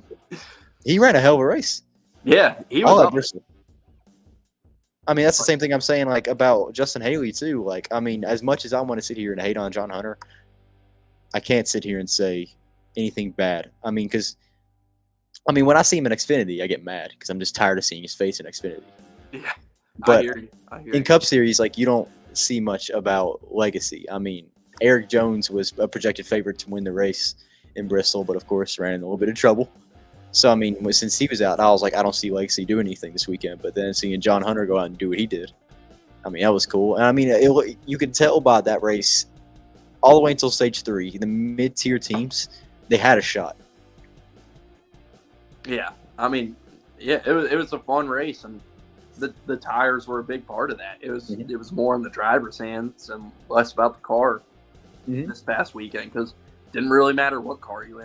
he ran a hell of a race. Yeah, he was up. Bristol. I mean, that's the same thing I'm saying, like, about Justin Haley, too. Like, I mean, as much as I want to sit here and hate on John Hunter, I can't sit here and say anything bad. I mean, because, I mean, when I see him in Xfinity, I get mad because I'm just tired of seeing his face in Xfinity. Yeah, but I hear you. In Cup Series, like, you don't see much about Legacy. I mean, Eric Jones was a projected favorite to win the race in Bristol, but, of course, ran in a little bit of trouble. So, I mean, since he was out, I was like, I don't see Legacy doing anything this weekend. But then seeing John Hunter go out and do what he did, I mean, that was cool. And, I mean, you could tell by that race all the way until stage 3, the mid-tier teams, they had a shot. Yeah. I mean, yeah, it was a fun race, and the tires were a big part of that. It was more in the driver's hands and less about the car this past weekend because didn't really matter what car you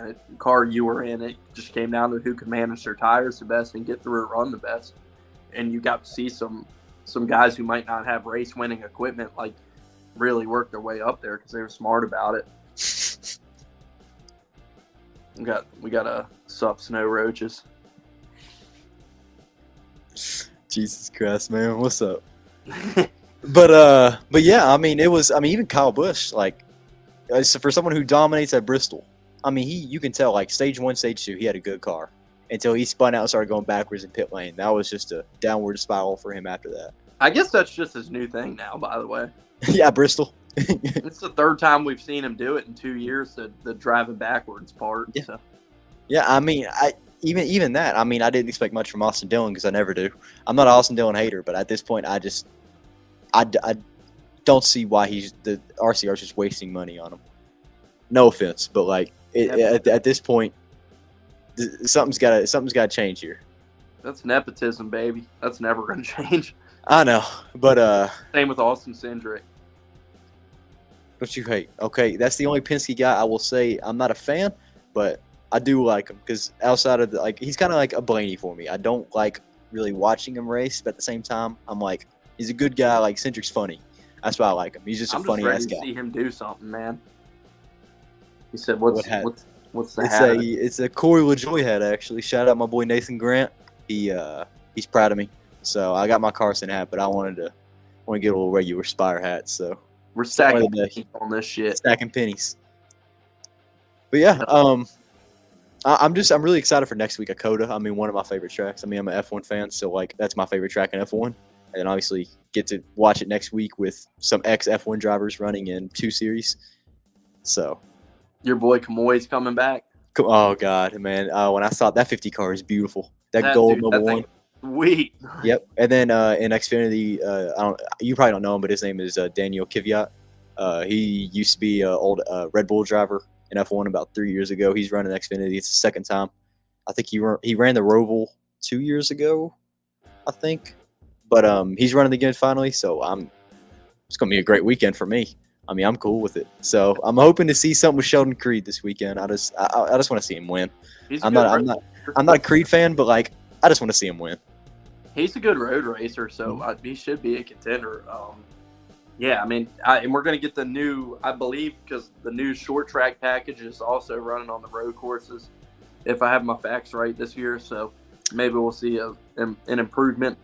were in. It just came down to who could manage their tires the best and get through a run the best. And you got to see some guys who might not have race-winning equipment like really work their way up there because they were smart about it. We got a sup snow roaches. Jesus Christ, man, what's up? But yeah, I mean, even Kyle Busch, like. So for someone who dominates at Bristol, I mean, you can tell, like, stage 1, stage 2, he had a good car until he spun out and started going backwards in pit lane. That was just a downward spiral for him after that. I guess that's just his new thing now, by the way. Yeah, Bristol. It's the third time we've seen him do it in 2 years, the driving backwards part. Yeah, so. Yeah, I mean, even that, I mean, I didn't expect much from Austin Dillon because I never do. I'm not an Austin Dillon hater, but at this point, I don't see why the RCR's just wasting money on him. No offense, but like at this point, something's got to change here. That's nepotism, baby. That's never going to change. I know, but same with Austin Cindric. What you hate? Okay, that's the only Penske guy I will say I'm not a fan, but I do like him because outside of he's kind of like a Blaney for me. I don't like really watching him race, but at the same time, I'm like, he's a good guy. Like, Cindric's funny. That's why I like him. He's just a funny ass guy. I'm just ready to see him do something, man. He said, "What's the hat?" It's a Corey LaJoy hat, actually. Shout out my boy Nathan Grant. He's proud of me. So I got my Carson hat, but I want to get a little regular Spire hat. So we're stacking pennies on this shit. Stacking pennies. But yeah, I'm really excited for next week at Coda. I mean, one of my favorite tracks. I mean, I'm an F1 fan, so like that's my favorite track in F1. And obviously get to watch it next week with some ex-F1 drivers running in 2 series. So, your boy Kamoy's coming back. Oh God, man! When I saw that 50 car is beautiful. That gold number 1. Sweet. Yep. And then in Xfinity, you probably don't know him, but his name is Daniel Kvyat. He used to be an old Red Bull driver in F1 about 3 years ago. He's running Xfinity. It's the second time. I think he ran the Roval 2 years ago, I think. But he's running again finally, so it's going to be a great weekend for me. I mean, I'm cool with it. So I'm hoping to see something with Sheldon Creed this weekend. I just want to see him win. He's a I'm good not I'm road not racer. I'm not a Creed fan, but like I just want to see him win. He's a good road racer, so he should be a contender. Yeah, I mean, and we're going to get the new, I believe, because the new short track package is also running on the road courses, if I have my facts right this year. So maybe we'll see an improvement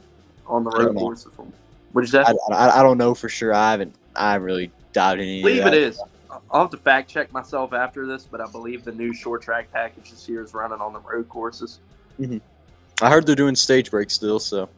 on the I don't road know. courses. What did you say? I don't know for sure. I haven't really dived into I any believe of it that. is. I'll have to fact check myself after this, but I believe the new short track package this year is running on the road courses. I heard they're doing stage breaks still, so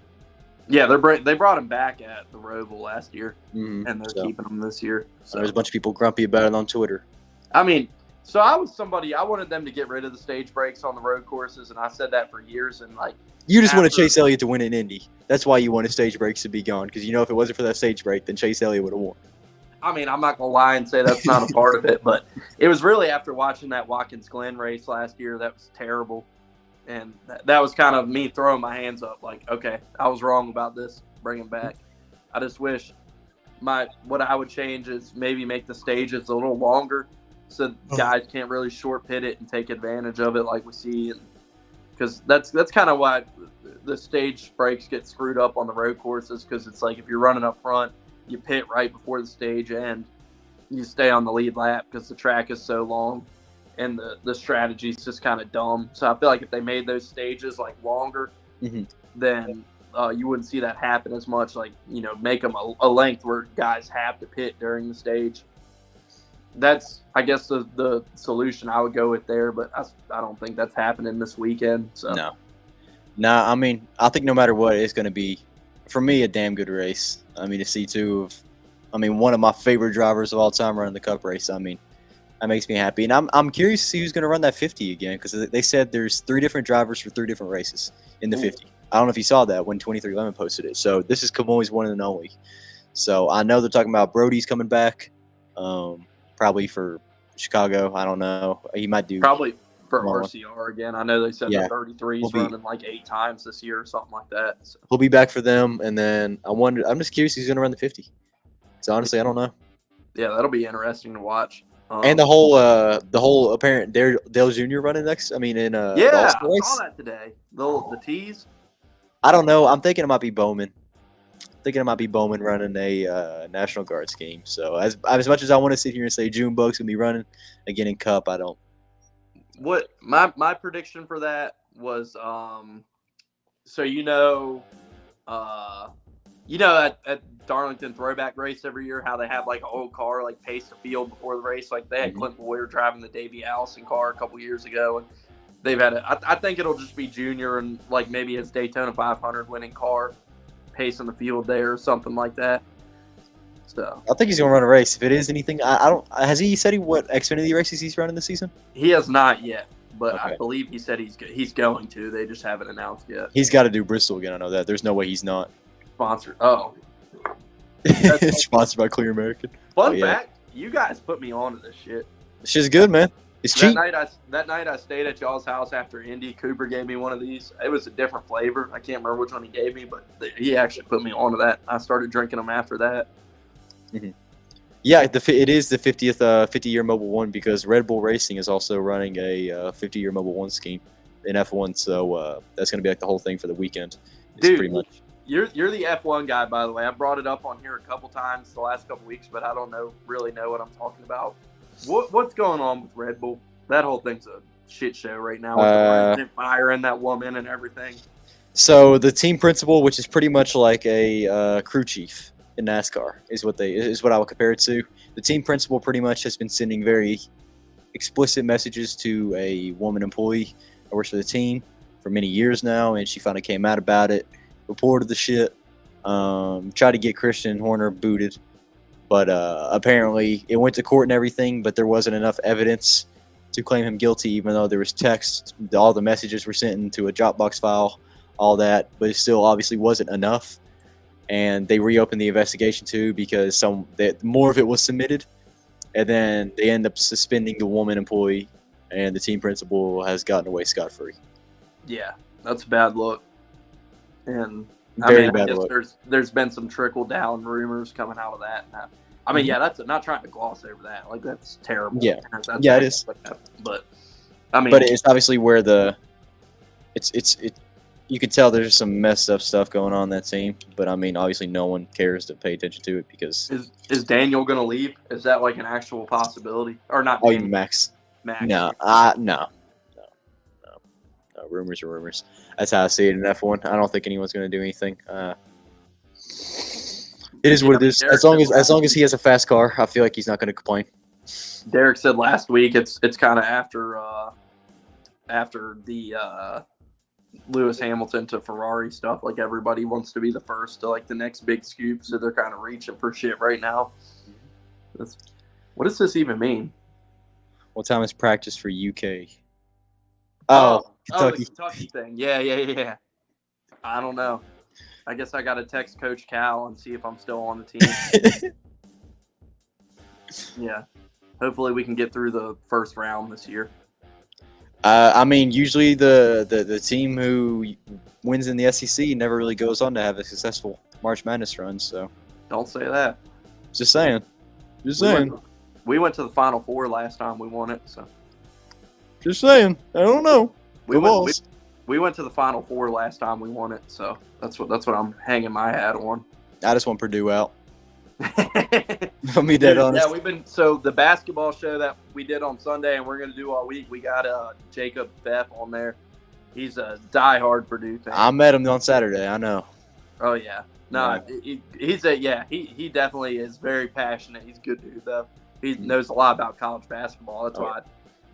Yeah, they brought him back at the Roval last year, and they're keeping him this year. So there's a bunch of people grumpy about it on Twitter. I mean, so I wanted them to get rid of the stage breaks on the road courses, and I said that for years. And like, You just want to Chase Elliott to win in Indy. That's why you wanted stage breaks to be gone, because if it wasn't for that stage break, then Chase Elliott would have won. I mean, I'm not gonna lie and say that's not a part of it, but it was really after watching that Watkins Glen race last year that was terrible. And that was kind of me throwing my hands up, like, okay, I was wrong about this. Bring him back. I just wish what I would change is maybe make the stages a little longer, so guys can't really short pit it and take advantage of it like we see. Because that's kind of why the stage breaks get screwed up on the road courses. Because it's like if you're running up front, you pit right before the stage end, you stay on the lead lap because the track is so long. And the strategy is just kind of dumb. So I feel like if they made those stages like longer, then you wouldn't see that happen as much. Like, make them a length where guys have to pit during the stage. That's, I guess, the solution I would go with there. But I don't think that's happening this weekend. So No. I mean, I think no matter what, it's going to be, for me, a damn good race. I mean, to see one of my favorite drivers of all time running the Cup race. I mean, that makes me happy. And I'm curious to see who's going to run that 50 again, because they said there's 3 different drivers for 3 different races in the 50. I don't know if you saw that when 2311 posted it. So this is Kamoi's one and only. So I know they're talking about Brody's coming back, probably for Chicago. I don't know. He might do. Probably for RCR again. I know they said the 33 is be running like 8 times this year or something like that. So. He'll be back for them. And then I'm just curious who's going to run the 50. So honestly, I don't know. Yeah, that'll be interesting to watch. And the whole apparent Dale Jr. running next. I mean, in I saw that today. The tees. I don't know. I'm thinking it might be Bowman. Running a National Guard scheme. So as much as I want to sit here and say Junebug's gonna be running again in Cup, I don't. What my prediction for that was at Darlington Throwback Race every year, how they have like an old car like pace the field before the race. Like they had Clint Boyer driving the Davey Allison car a couple years ago, and they've had I think it'll just be Junior and like maybe his Daytona 500 winning car pacing the field there or something like that. So I think he's gonna run a race. If it is anything, I don't. Has he said what Xfinity races he's running this season? He has not yet, but okay. I believe he said he's going to. They just haven't announced yet. He's got to do Bristol again. I know that. There's no way he's not sponsored. Oh. It's sponsored by Clear American. Fun fact, you guys put me on to this shit. This shit's good, man. It's cheap. That night I stayed at y'all's house after Indy. Cooper gave me one of these. It was a different flavor. I can't remember which one he gave me, but he actually put me onto that. I started drinking them after that. Yeah, it is the 50-year Mobil 1, because Red Bull Racing is also running a 50-year Mobil 1 scheme in F1. So that's going to be like the whole thing for the weekend. It's Dude, pretty much. You're the F1 guy, by the way. I brought it up on here a couple times the last couple weeks, but I don't really know what I'm talking about. What's going on with Red Bull? That whole thing's a shit show right now with the president firing that woman and everything. So the team principal, which is pretty much like a crew chief in NASCAR, is what I would compare it to. The team principal pretty much has been sending very explicit messages to a woman employee that works for the team for many years now, and she finally came out about it. Reported the shit, tried to get Christian Horner booted, but apparently it went to court and everything, but there wasn't enough evidence to claim him guilty, even though there was text, all the messages were sent into a Dropbox file, all that, but it still obviously wasn't enough. And they reopened the investigation too, because more of it was submitted, and then they end up suspending the woman employee, and the team principal has gotten away scot-free. Yeah, that's a bad look. And I guess there's been some trickle down rumors coming out of that. I mean, yeah, that's not trying to gloss over that. Like, that's terrible. Yeah. That's Yeah, it is. But I mean, But it's obviously where it's you could tell there's some messed up stuff going on in that team. But I mean, obviously, no one cares to pay attention to it because is Daniel gonna leave? Is that like an actual possibility, or not? you Daniel, mean Max? Max. No, no. Rumors are rumors. That's how I see it in F1. I don't think anyone's going to do anything. It is what it is. As long as he has a fast car, I feel like he's not going to complain. Derek said last week it's kind of after the Lewis Hamilton to Ferrari stuff. Like, everybody wants to be the first to like the next big scoop, so they're kind of reaching for shit right now. What does this even mean? What time is practice for UK? Kentucky. The Kentucky thing. Yeah. I don't know. I guess I got to text Coach Cal and see if I'm still on the team. Yeah. Hopefully we can get through the first round this year. I mean, usually the team who wins in the SEC never really goes on to have a successful March Madness run. So don't say that. Just saying. We went to the Final Four last time we won it. So. Just saying. I don't know. We went to the Final Four last time we won it, so that's what I'm hanging my hat on. I just want Purdue out. I'll be dead honest. Yeah, so the basketball show that we did on Sunday and we're gonna do all week. We got Jacob Beff on there. He's a diehard Purdue fan. I met him on Saturday. I know. Oh yeah, no, he definitely is very passionate. He's a good dude though. He knows a lot about college basketball. That's why.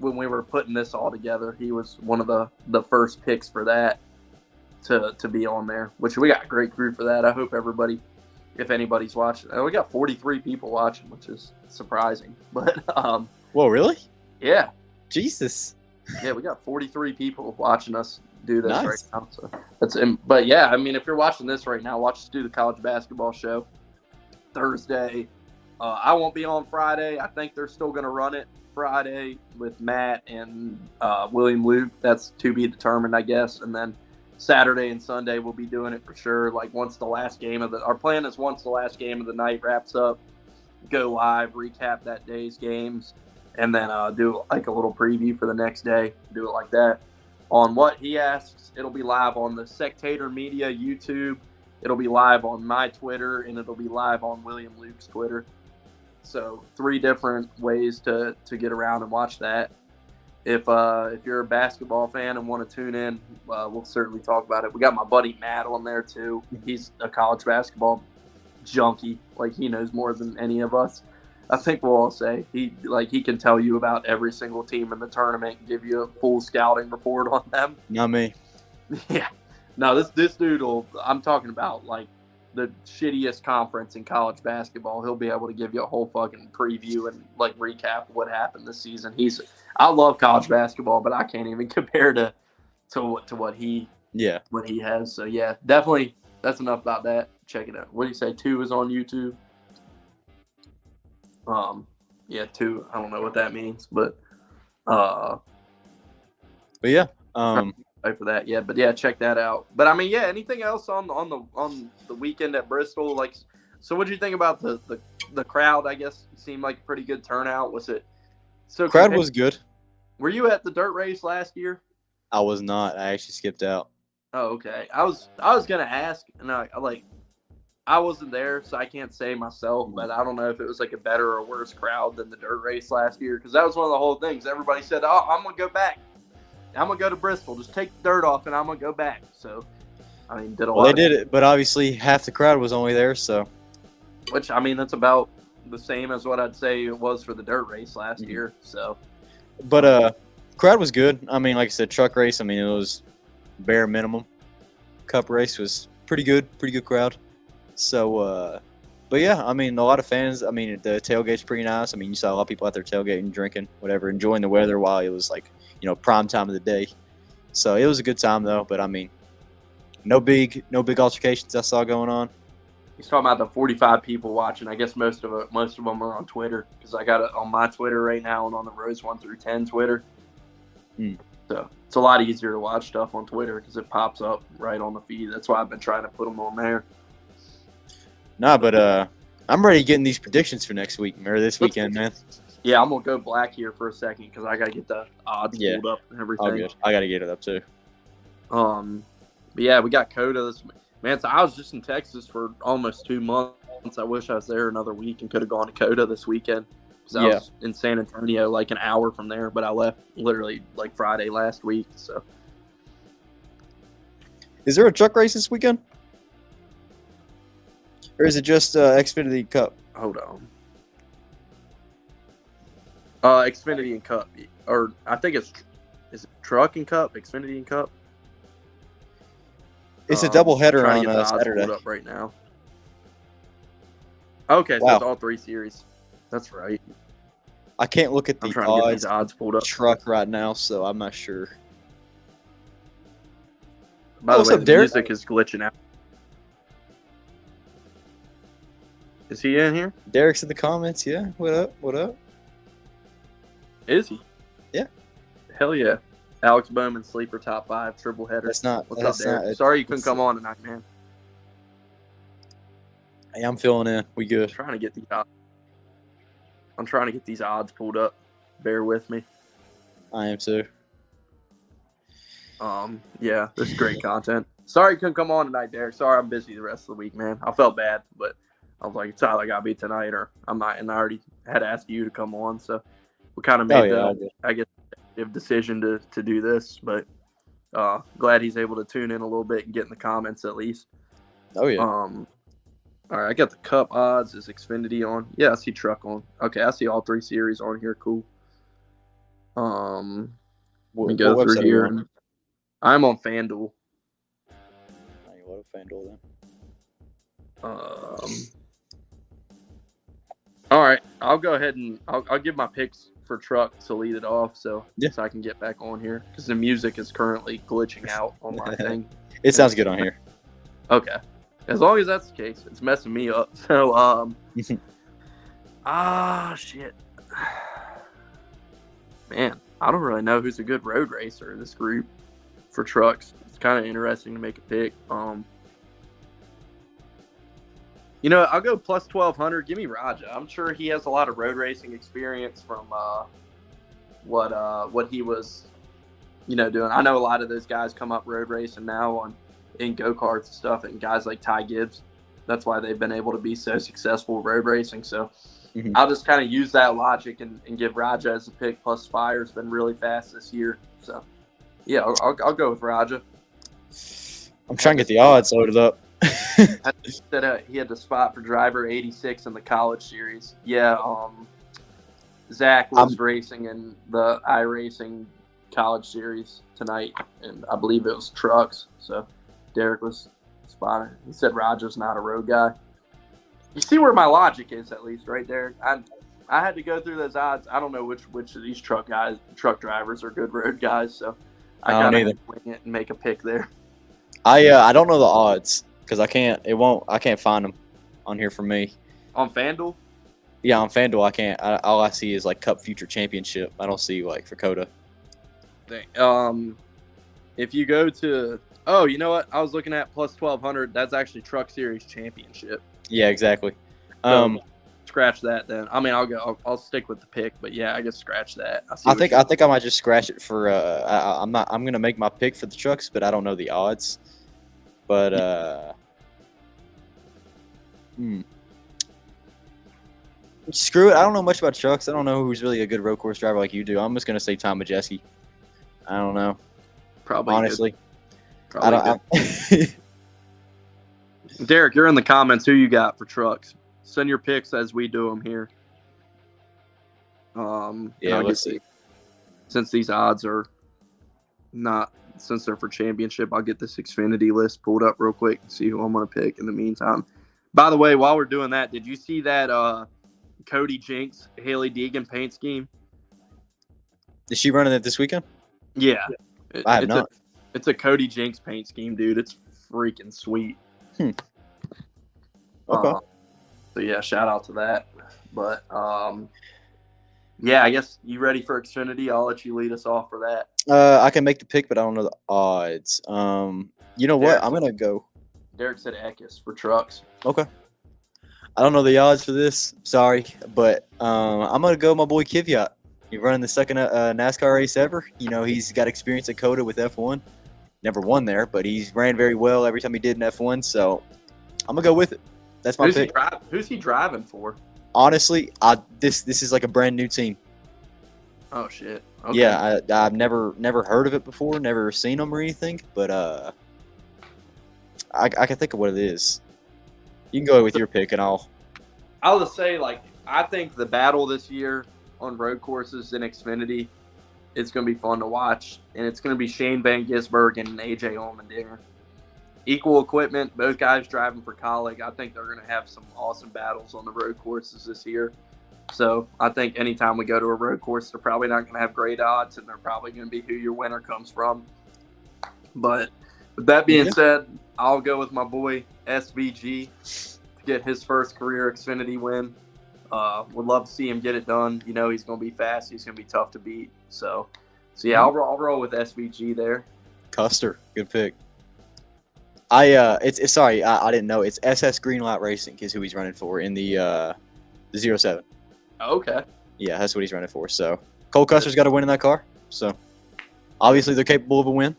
When we were putting this all together, he was one of the first picks for that to be on there, which we got a great crew for that. I hope everybody, if anybody's watching, we got 43 people watching, which is surprising. But whoa, really? Yeah. Jesus. Yeah, we got 43 people watching us do this right Nice. now. So but yeah, I mean, if you're watching this right now, watch us do the college basketball show Thursday. I won't be on Friday. I think they're still going to run it Friday with Matt and William Luke. That's to be determined, I guess. And then Saturday and Sunday we'll be doing it for sure. Like once the last game of our plan is once the last game of the night wraps up, go live, recap that day's games, and then do like a little preview for the next day. Do it like that. On What He Asks, it'll be live on the Sectator Media YouTube. It'll be live on my Twitter, and it'll be live on William Luke's Twitter. So 3 different ways to get around and watch that. If you're a basketball fan and want to tune in, we'll certainly talk about it. We got my buddy Matt on there too. He's a college basketball junkie. Like, he knows more than any of us. I think we'll all say he can tell you about every single team in the tournament and give you a full scouting report on them. Not me. Yeah. No, this dude I'm talking about like the shittiest conference in college basketball. He'll be able to give you a whole fucking preview and like recap what happened this season. I love college basketball, but I can't even compare to what he has. So yeah, definitely that's enough about that. Check it out. What do you say? 2 is on YouTube. 2. I don't know what that means, but yeah. For that, yeah, but yeah, check that out. But I mean, yeah, anything else on the weekend at Bristol? Like, so what did you think about the crowd? I guess it seemed like a pretty good turnout. Was it? So crowd was good. Were you at the dirt race last year? I was not. I actually skipped out. Oh, okay. I was gonna ask, and I wasn't there, so I can't say myself. But I don't know if it was like a better or worse crowd than the dirt race last year, because that was one of the whole things. Everybody said, "Oh, I'm gonna go back. I'm going to go to Bristol. Just take the dirt off, and I'm going to go back." So, I mean, they did it, but obviously half the crowd was only there, so. Which, I mean, that's about the same as what I'd say it was for the dirt race last year, so. But crowd was good. I mean, like I said, truck race, I mean, it was bare minimum. Cup race was pretty good crowd. So, but yeah, I mean, a lot of fans. I mean, the tailgate's pretty nice. I mean, you saw a lot of people out there tailgating, drinking, whatever, enjoying the weather while it was like, prime time of the day. So it was a good time though. But I mean, no big altercations I saw going on. He's talking about the 45 people watching. I guess most of them are on Twitter, because I got it on my Twitter right now and on the Rose 1 through 10 Twitter. So it's a lot easier to watch stuff on Twitter because it pops up right on the feed. That's why I've been trying to put them on there. Nah, but I'm ready getting these predictions for next week or this weekend, man. Yeah, I'm gonna go black here for a second because I gotta get the odds pulled up and everything. All good. I gotta get it up too. But yeah, we got Coda this man. So I was just in Texas for almost 2 months. I wish I was there another week and could have gone to Coda this weekend because I was in San Antonio like an hour from there, but I left literally like Friday last week. So, is there a truck race this weekend, or is it just Xfinity Cup? Hold on. Xfinity and Cup, or I think is it Truck and Cup, Xfinity and Cup. It's a doubleheader on Saturday. Up right now. Okay, so it's all 3 series. That's right. I can't look at the odds pulled up. Truck right now, so I'm not sure. By the way, the music is glitching out. Is he in here? Derek's in the comments. Yeah. What up? What up? Is he? Yeah. Hell yeah. Alex Bowman, sleeper top 5, triple header. That's not. What's up, Derek? Sorry you couldn't come on tonight, man. Hey, I'm filling in. We good. I'm trying to get these odds pulled up. Bear with me. I am too. Yeah, this is great content. Sorry you couldn't come on tonight, Derek. Sorry I'm busy the rest of the week, man. I felt bad, but I was like, it's either gotta be tonight or I'm not, and I already had asked you to come on, so we kind of made I guess decision to do this, but glad he's able to tune in a little bit and get in the comments at least. Oh yeah. All right, I got the Cup odds. Is Xfinity on? Yeah, I see Truck on. Okay, I see all 3 series on here. Cool. Let me go through here. I'm on FanDuel. What a FanDuel then. All right, I'll go ahead and I'll give my picks for Truck to lead it off, so I can get back on here because the music is currently glitching out on my thing. It sounds good on here. Okay, as long as that's the case, it's messing me up. So shit, man, I don't really know who's a good road racer in this group for trucks. It's kind of interesting to make a pick. You know, I'll go plus 1,200. Give me Raja. I'm sure he has a lot of road racing experience from what he was, doing. I know a lot of those guys come up road racing now in go-karts and stuff, and guys like Ty Gibbs. That's why they've been able to be so successful road racing. So I'll just kind of use that logic and give Raja as a pick. Plus Spire's been really fast this year. So, yeah, I'll go with Raja. I'm trying to get the odds loaded up. I said he had the spot for driver 86 in the college series. Yeah, Zach was racing in the iRacing college series tonight, and I believe it was trucks. So Derek was spotted. He said Roger's not a road guy. You see where my logic is, at least, right there. I had to go through those odds. I don't know which of these truck drivers are good road guys, so I gotta wing it and make a pick there. I don't know the odds. Because I can't find them on here for me. On FanDuel? Yeah, on FanDuel I can't. All I see is like Cup Future Championship. I don't see like for Coda. If you go to, you know what? I was looking at plus 1,200. That's actually Truck Series Championship. Yeah, exactly. So, scratch that then. I mean, I'll stick with the pick, but yeah, I guess scratch that. I think I might just scratch it for. I'm gonna make my pick for the trucks, but I don't know the odds. But screw it. I don't know much about trucks. I don't know who's really a good road course driver like you do. I'm just gonna say Tom Majeski. I don't know. Probably honestly. Derek, you're in the comments. Who you got for trucks? Send your picks as we do them here. Let's see. Since these odds are not. Since they're for championship, I'll get this Xfinity list pulled up real quick and see who I'm going to pick in the meantime. By the way, while we're doing that, did you see that Cody Jinks, Haley Deegan paint scheme? Is she running it this weekend? Yeah. I have not. It's a Cody Jinks paint scheme, dude. It's freaking sweet. Okay. So, yeah, shout out to that. But, yeah, I guess you ready for Xfinity? I'll let you lead us off for that. I can make the pick, but I don't know the odds. You know what? I'm gonna go. Derek said Eckes for trucks. Okay. I don't know the odds for this. Sorry, but I'm gonna go with my boy Kvyat. He's running the second NASCAR race ever. You know, he's got experience at COTA with F1. Never won there, but he's ran very well every time he did in F1. So I'm gonna go with it. That's my pick. Who's he driving for? Honestly, this is like a brand new team. Oh shit. Okay. Yeah, I've never heard of it before, never seen them or anything, but I can think of what it is. You can go with your pick, and I'll just say, like, I think the battle this year on road courses in Xfinity is going to be fun to watch, and it's going to be Shane Van Gisbergen and AJ Allmendinger. Equal equipment, both guys driving for Colleague. I think they're going to have some awesome battles on the road courses this year. So I think anytime we go to a road course, they're probably not going to have great odds, and they're probably going to be who your winner comes from. But with that being said, I'll go with my boy SVG to get his first career Xfinity win. Would love to see him get it done. You know, he's going to be fast. He's going to be tough to beat. So yeah, I'll roll with SVG there. Custer, good pick. I didn't know. It's SS Greenlight Racing is who he's running for in the 07. Okay. Yeah, that's what he's running for. So Cole Custer's got to win in that car. So obviously they're capable of a win.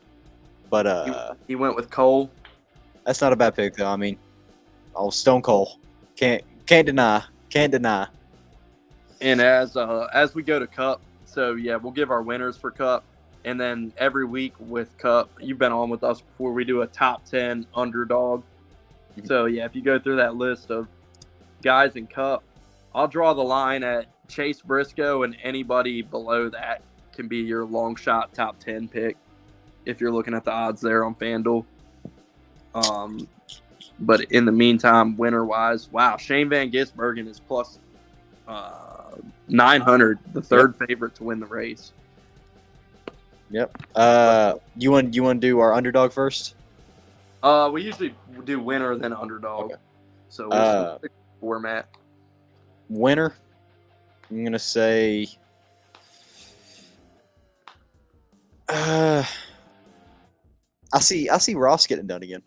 But he went with Cole. That's not a bad pick though. I mean, Stone Cold. Can't deny. And as we go to Cup, so yeah, we'll give our winners for Cup. And then every week with Cup, you've been on with us before, we do a top 10 underdog. Mm-hmm. So, yeah, if you go through that list of guys in Cup, I'll draw the line at Chase Briscoe, and anybody below that can be your long shot top 10 pick if you're looking at the odds there on FanDuel. But in the meantime, winner-wise, wow, Shane Van Gisbergen is plus 900, the third favorite to win the race. Yep. You want to do our underdog first? We usually do winner then underdog. Okay. So we'll pick the format. Winner. I'm gonna say. I see Ross getting done again.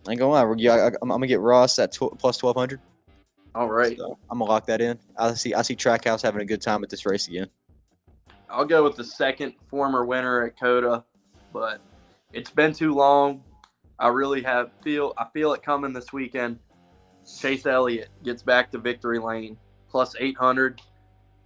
I ain't gonna lie. I'm gonna get Ross at plus 1200. All right. So I'm gonna lock that in. I see Trackhouse having a good time at this race again. I'll go with the second former winner at COTA, but it's been too long. I really feel it coming this weekend. Chase Elliott gets back to victory lane, plus 800.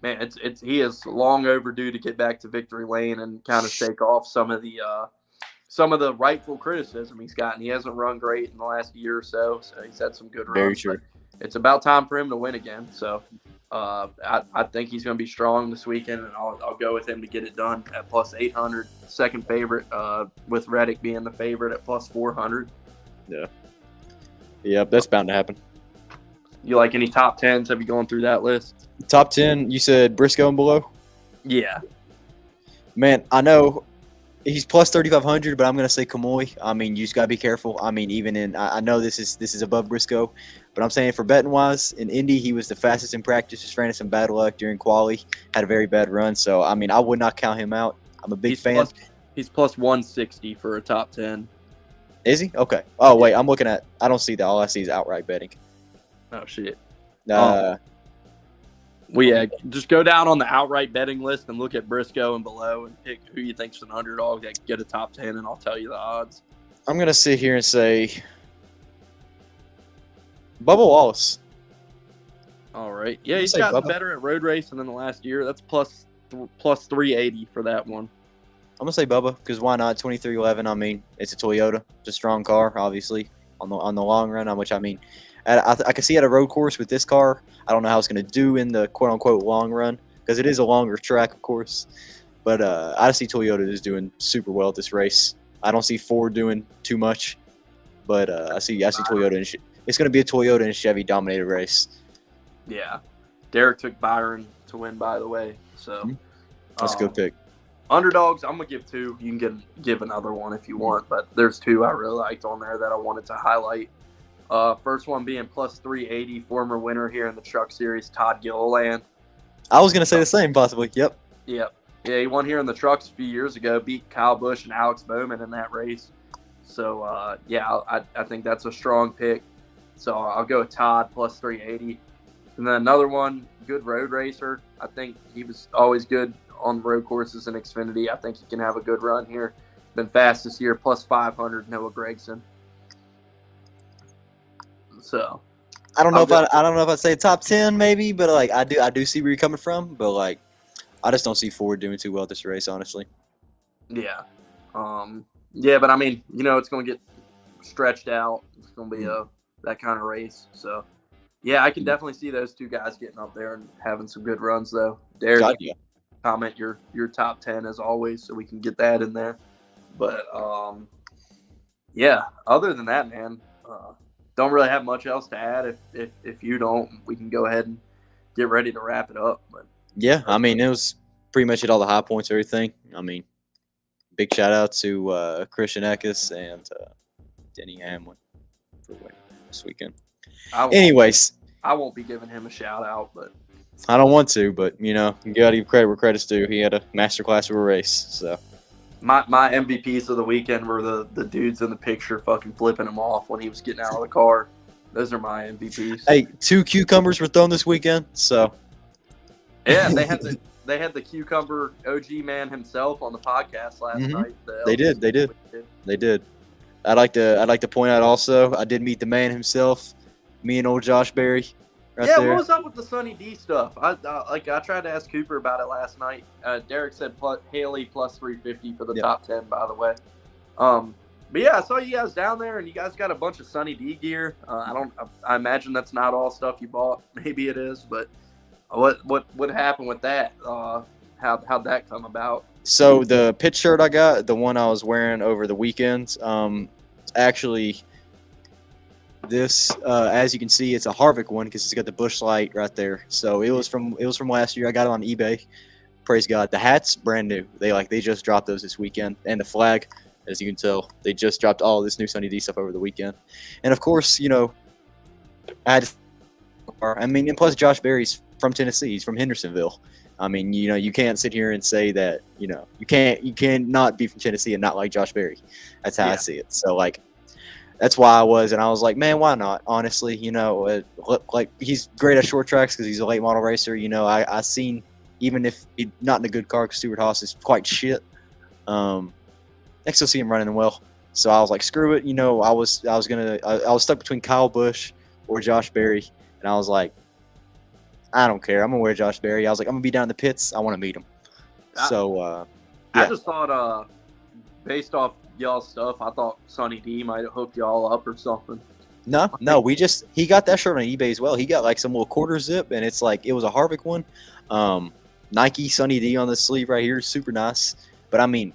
Man, he is long overdue to get back to victory lane and kind of shake off some of the rightful criticism he's gotten. He hasn't run great in the last year or so he's had some good runs. Very true. It's about time for him to win again. So I think he's going to be strong this weekend, and I'll go with him to get it done at plus 800. Second favorite, with Reddick being the favorite at plus 400. Yeah. Yep, that's bound to happen. You like any top 10s? Have you gone through that list? Top 10, you said Briscoe and below? Yeah. Man, I know he's plus 3,500, but I'm going to say Kamoy. I mean, you just got to be careful. I mean, even I know this is above Briscoe, but I'm saying for betting wise, in Indy, he was the fastest in practice. Just ran into some bad luck during quali. Had a very bad run. So, I mean, I would not count him out. I'm a big fan. He's plus 160 for a top 10. Is he? Okay. Oh, wait. I'm looking at – I don't see that. All I see is outright betting. Oh, shit. Just go down on the outright betting list and look at Briscoe and below and pick who you think's an underdog that can get a top 10, and I'll tell you the odds. I'm going to sit here and say Bubba Wallace. All right. Yeah, he's gotten better at road racing than the last year. That's plus 380 for that one. I'm going to say Bubba because why not? 2311. I mean, it's a Toyota. It's a strong car, obviously, on the long run, which I mean – I can see at a road course with this car. I don't know how it's going to do in the quote-unquote long run because it is a longer track, of course. But I see Toyota is doing super well at this race. I don't see Ford doing too much, but I see Toyota. It's going to be a Toyota and Chevy dominated race. Yeah. Derek took Byron to win, by the way. So that's a good pick. Underdogs, I'm going to give two. You can give another one if you want, but there's two I really liked on there that I wanted to highlight. First one being plus 380, former winner here in the Truck Series, Todd Gilliland. I was going to say the same, possibly. Yep. Yeah, he won here in the Trucks a few years ago, beat Kyle Busch and Alex Bowman in that race. So, I think that's a strong pick. So I'll go with Todd plus 380. And then another one, good road racer. I think he was always good on road courses in Xfinity. I think he can have a good run here. Been fast this year, plus 500, Noah Gragson. So I don't know if I'd say top 10 maybe, but like I do see where you're coming from, but like I just don't see Ford doing too well this race, honestly. Yeah. Yeah, but I mean, it's going to get stretched out. It's going to be that kind of race. So, yeah, I can definitely see those two guys getting up there and having some good runs, though. Derek, comment your top 10 as always so we can get that in there. But, yeah, other than that, man, don't really have much else to add. If you don't, we can go ahead and get ready to wrap it up. But yeah, I mean, it was pretty much at all the high points, everything. I mean, big shout out to Christian Eckes and Denny Hamlin for winning this weekend. Anyways, I won't be giving him a shout out, but I don't want to. But you got to give credit where credit's due. He had a masterclass of a race. So my MVPs of the weekend were the dudes in the picture fucking flipping him off when he was getting out of the car. Those are my MVPs. Hey, 2 cucumbers were thrown this weekend, so yeah, they had the cucumber OG man himself on the podcast last night. They did. I'd like to point out also, I did meet the man himself, me and old Josh Berry. What was up with the Sunny D stuff? I tried to ask Cooper about it last night. Derek said Haley plus 350 for the top 10, by the way. But yeah, I saw you guys down there, and you guys got a bunch of Sunny D gear. I imagine that's not all stuff you bought. Maybe it is, but what happened with that? How'd that come about? So the pit shirt I got, the one I was wearing over the weekend, actually this, as you can see, it's a Harvick one because it's got the Busch light right there. So it was from last year. I got it on eBay. Praise God. The hat's brand new. They just dropped those this weekend, and the flag, as you can tell, they just dropped all this new Sunny D stuff over the weekend. And of course, and plus Josh Berry's from Tennessee. He's from Hendersonville. I mean, you can't sit here and say that, you can't not be from Tennessee and not like Josh Berry. That's how I see it. So that's why I was like, man, why not? Honestly, he's great at short tracks because he's a late model racer. I seen, even if he's not in a good car, because Stuart Haas is quite shit. I still see him running well. So I was like, screw it. I was stuck between Kyle Busch or Josh Berry, and I was like, I don't care. I'm gonna wear Josh Berry. I was like, I'm gonna be down in the pits. I want to meet him. I just thought, based off y'all's stuff, I thought Sunny D might have hooked y'all up or something. No. He got that shirt on eBay as well. He got some little quarter zip, and it's it was a Harvick one. Nike Sunny D on the sleeve right here, super nice. But I mean,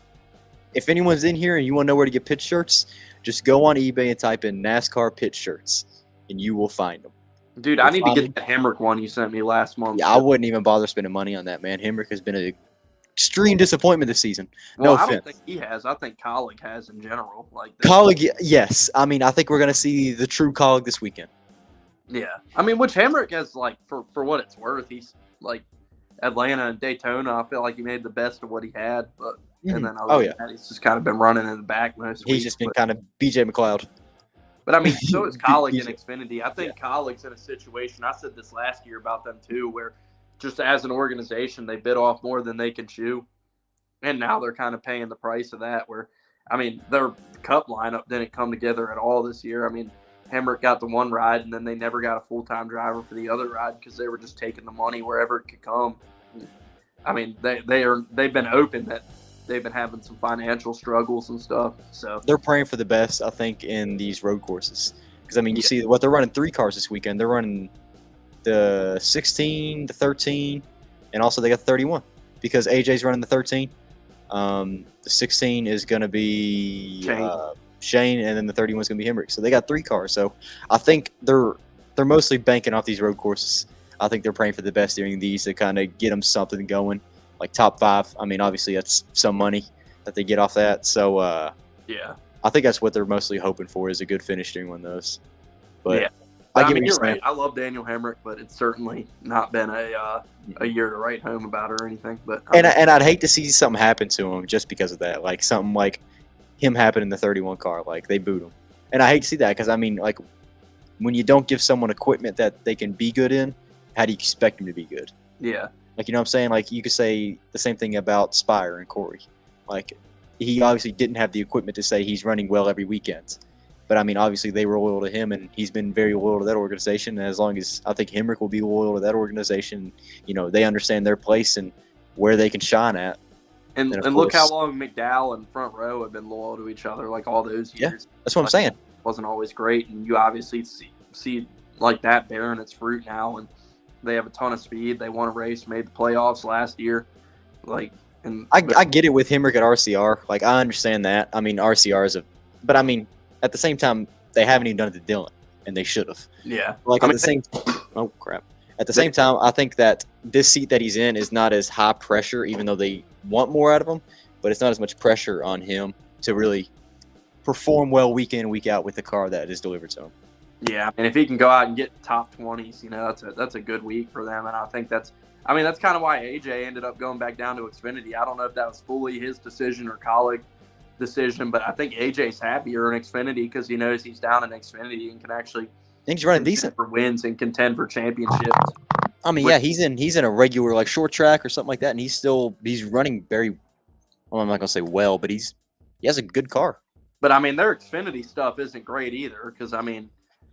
if anyone's in here and you want to know where to get pit shirts, just go on eBay and type in NASCAR pit shirts, and you will find them. Dude, I need to get the Hemrick one you sent me last month. Yeah, I wouldn't even bother spending money on that, man. Hemrick has been an extreme disappointment this season. No offense. I don't think he has. I think Colleague has in general. Colleague, yes. I mean, I think we're going to see the true Colleague this weekend. Yeah. I mean, which Hemrick has, for what it's worth, he's, Atlanta and Daytona, I feel like he made the best of what he had. But and then he's just kind of been running in the back most weeks. He's just been kind of BJ McLeod. But, I mean, so is Colleague in Xfinity. I think Colleague's in a situation, I said this last year about them too, where just as an organization, they bit off more than they can chew. And now they're kind of paying the price of that, where, I mean, their cup lineup didn't come together at all this year. I mean, Hemrick got the one ride, and then they never got a full-time driver for the other ride because they were just taking the money wherever it could come. I mean, they've been open that they've been having some financial struggles and stuff. So they're praying for the best, I think, in these road courses. Because, I mean, you see what they're running 3 cars this weekend. They're running the 16, the 13, and also they got the 31 because AJ's running the 13. The 16 is going to be Shane, and then the 31 is going to be Hemrick. So they got 3 cars. So I think they're mostly banking off these road courses. I think they're praying for the best during these to kind of get them something going. Like top 5. I mean, obviously that's some money that they get off that. So I think that's what they're mostly hoping for is a good finish during one of those. But I mean, you're right. I love Daniel Hemrick, but it's certainly not been a year to write home about or anything. But and I'd hate to see something happen to him just because of that. Like something like him happen in the 31 car, like they boot him. And I hate to see that because I mean, when you don't give someone equipment that they can be good in, how do you expect them to be good? Yeah. Like, you know what I'm saying? Like, you could say the same thing about Spire and Corey. Like, he obviously didn't have the equipment to say he's running well every weekend. But, I mean, obviously they were loyal to him, and he's been very loyal to that organization. And as long as I think Hemrick will be loyal to that organization, you know, they understand their place and where they can shine at. And then, of look how course, long McDowell and Front Row have been loyal to each other, like all those yeah, years. that's what I'm saying. Wasn't always great, and you obviously see like that bearing its fruit now, and they have a ton of speed. They won a race, made the playoffs last year. Like, and I get it with Hemrick at RCR. Like, I understand that. I mean, RCR is but I mean, at the same time, they haven't even done it to Dylan, and they should have. yeah, Like, at the same oh crap. At the same time, I think that this seat that he's in is not as high pressure, even though they want more out of him, but it's not as much pressure on him to really perform well week in, week out with the car that is delivered to him. Yeah, and if he can go out and get top 20s, you know, that's a good week for them. And I think that's kind of why AJ ended up going back down to Xfinity. I don't know if that was fully his decision or colleague decision, but I think AJ's happier in Xfinity because he knows he's down in Xfinity and can actually I think he's running decent for wins and contend for championships. I mean, yeah, he's in a regular like short track or something like that, and he's running very. Well, I'm not gonna say well, but he has a good car. But I mean, their Xfinity stuff isn't great either because I mean,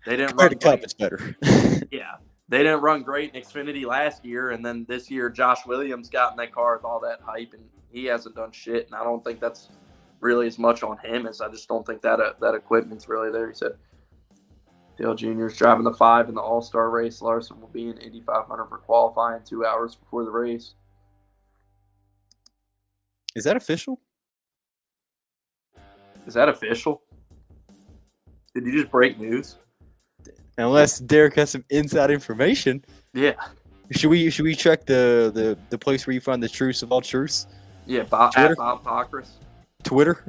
they didn't Compared run to Cup, great. it's better. Yeah, they didn't run great in Xfinity last year, and then this year Josh Williams got in that car with all that hype, and he hasn't done shit. And I don't think that's really as much on him as I just don't think that that equipment's really there. He said Dale Jr. is driving the 5 in the All-Star race. Larson will be in Indy 500 for qualifying 2 hours before the race. Is that official? Is that official? Did you just break news? Unless Derek has some inside information. Yeah. Should we check the place where you find the truths of all truths? Yeah, at Bob Pockris. Twitter?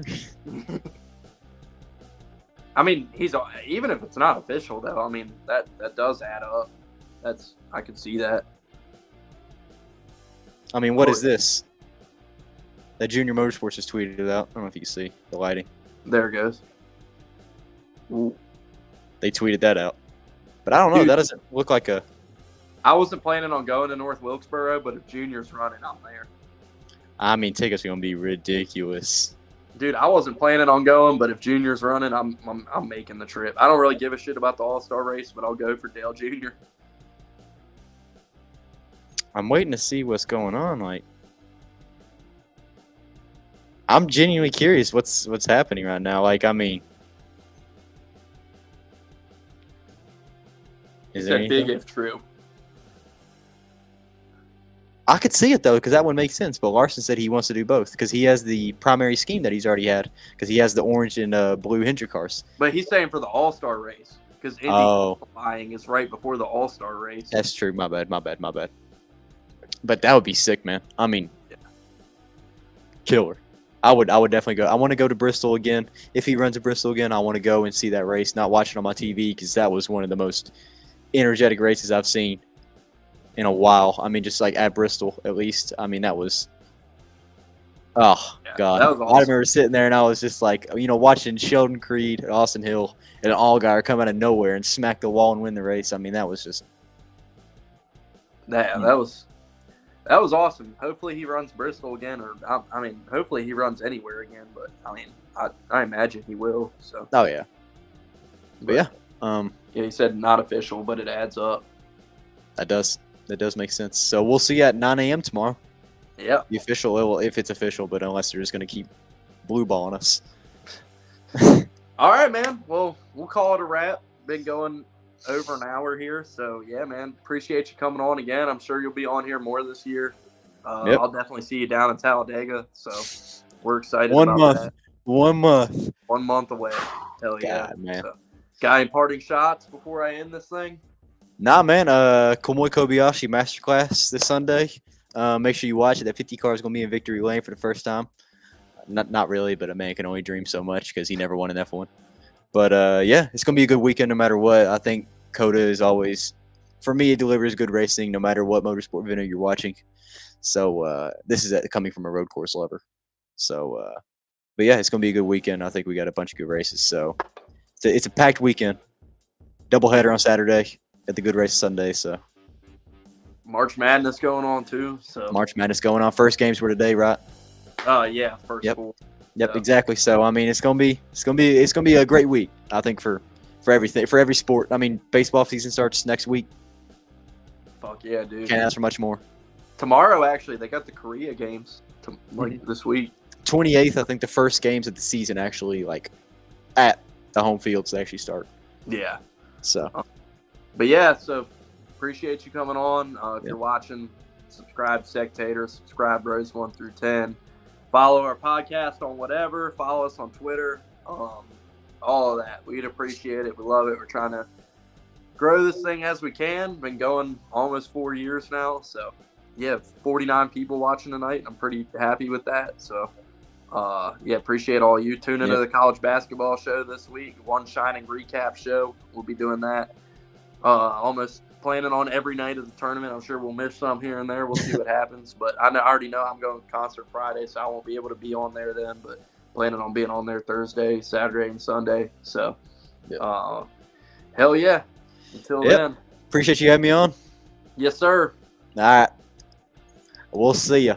I mean, even if it's not official though, I mean that does add up. I can see that. I mean, what is this? That Junior Motorsports just tweeted it out. I don't know if you can see the lighting. There it goes. Ooh. They tweeted that out. But I don't know. Dude, that doesn't look like a. I wasn't planning on going to North Wilkesboro, but if Junior's running, I'm there. I mean, tickets are gonna be ridiculous. Dude, I wasn't planning on going, but if Junior's running, I'm making the trip. I don't really give a shit about the All-Star race, but I'll go for Dale Jr. I'm waiting to see what's going on. Like, I'm genuinely curious what's happening right now. Like, I mean, is there anything? Big if true. I could see it though, because that would make sense. But Larson said he wants to do both because he has the primary scheme that he's already had because he has the orange and blue Hendrick cars. But he's saying for the All-Star race because Indy qualifying is right before the All-Star race. That's true. My bad. But that would be sick, man. I mean, killer. I would definitely go. I want to go to Bristol again. If he runs to Bristol again, I want to go and see that race, not watch it on my TV because that was one of the most energetic races I've seen in a while. I mean, just like at Bristol, at least. I mean, that was. Oh God! That was awesome. I remember sitting there and I was just like, watching Sheldon Creed and Austin Hill and an Allgaier come out of nowhere and smack the wall and win the race. I mean, that was just. Yeah, that was awesome. Hopefully he runs Bristol again, or I mean, hopefully he runs anywhere again. But I mean, I imagine he will. So. Oh yeah. But yeah. Yeah, he said not official, but it adds up. That does make sense. So we'll see you at 9 a.m. tomorrow. Yeah. The official, if it's official, but unless they're just going to keep blue balling us. All right, man. Well, we'll call it a wrap. Been going over an hour here. So, yeah, man, appreciate you coming on again. I'm sure you'll be on here more this year. Yep. I'll definitely see you down in Talladega. So we're excited about that. 1 month. 1 month away. Hell yeah. God, man. So, got any parting shots before I end this thing? Nah, man. Kamui Kobayashi Masterclass this Sunday. Make sure you watch it. That 50 car is going to be in victory lane for the first time. Not really, but a man can only dream so much because he never won an F1. But, yeah, it's going to be a good weekend no matter what. I think Coda is always, for me, it delivers good racing no matter what motorsport venue you're watching. So this is coming from a road course lover. So, but, yeah, it's going to be a good weekend. I think we got a bunch of good races. So it's a packed weekend. doubleheader on Saturday at the Good Race Sunday. So March Madness going on too. So March Madness going on. First games were today, right? Yeah, first Yep. school. Yep, Yeah. exactly. So I mean, it's gonna be a great week. I think for everything, for every sport. I mean, baseball season starts next week. Fuck yeah, dude. Can't ask for much more. Tomorrow, actually, they got the Korea games this week. 28th, I think the first games of the season actually like at the home fields they actually start. Yeah. So, But yeah, so appreciate you coming on. If Yeah. you're watching, subscribe Sectator, subscribe Rose 1 through 10. Follow our podcast on whatever. Follow us on Twitter. All of that. We'd appreciate it. We love it. We're trying to grow this thing as we can. Been going almost 4 years now. So, yeah, 49 people watching tonight. I'm pretty happy with that. So, yeah, appreciate all you. Tune into the college basketball show this week. One Shining recap show. We'll be doing that. Almost planning on every night of the tournament. I'm sure we'll miss some here and there. We'll see what happens. But I already know I'm going to concert Friday, so I won't be able to be on there then. But planning on being on there Thursday, Saturday, and Sunday. So, hell yeah. Until then. Appreciate you having me on. Yes, sir. All right. We'll see you.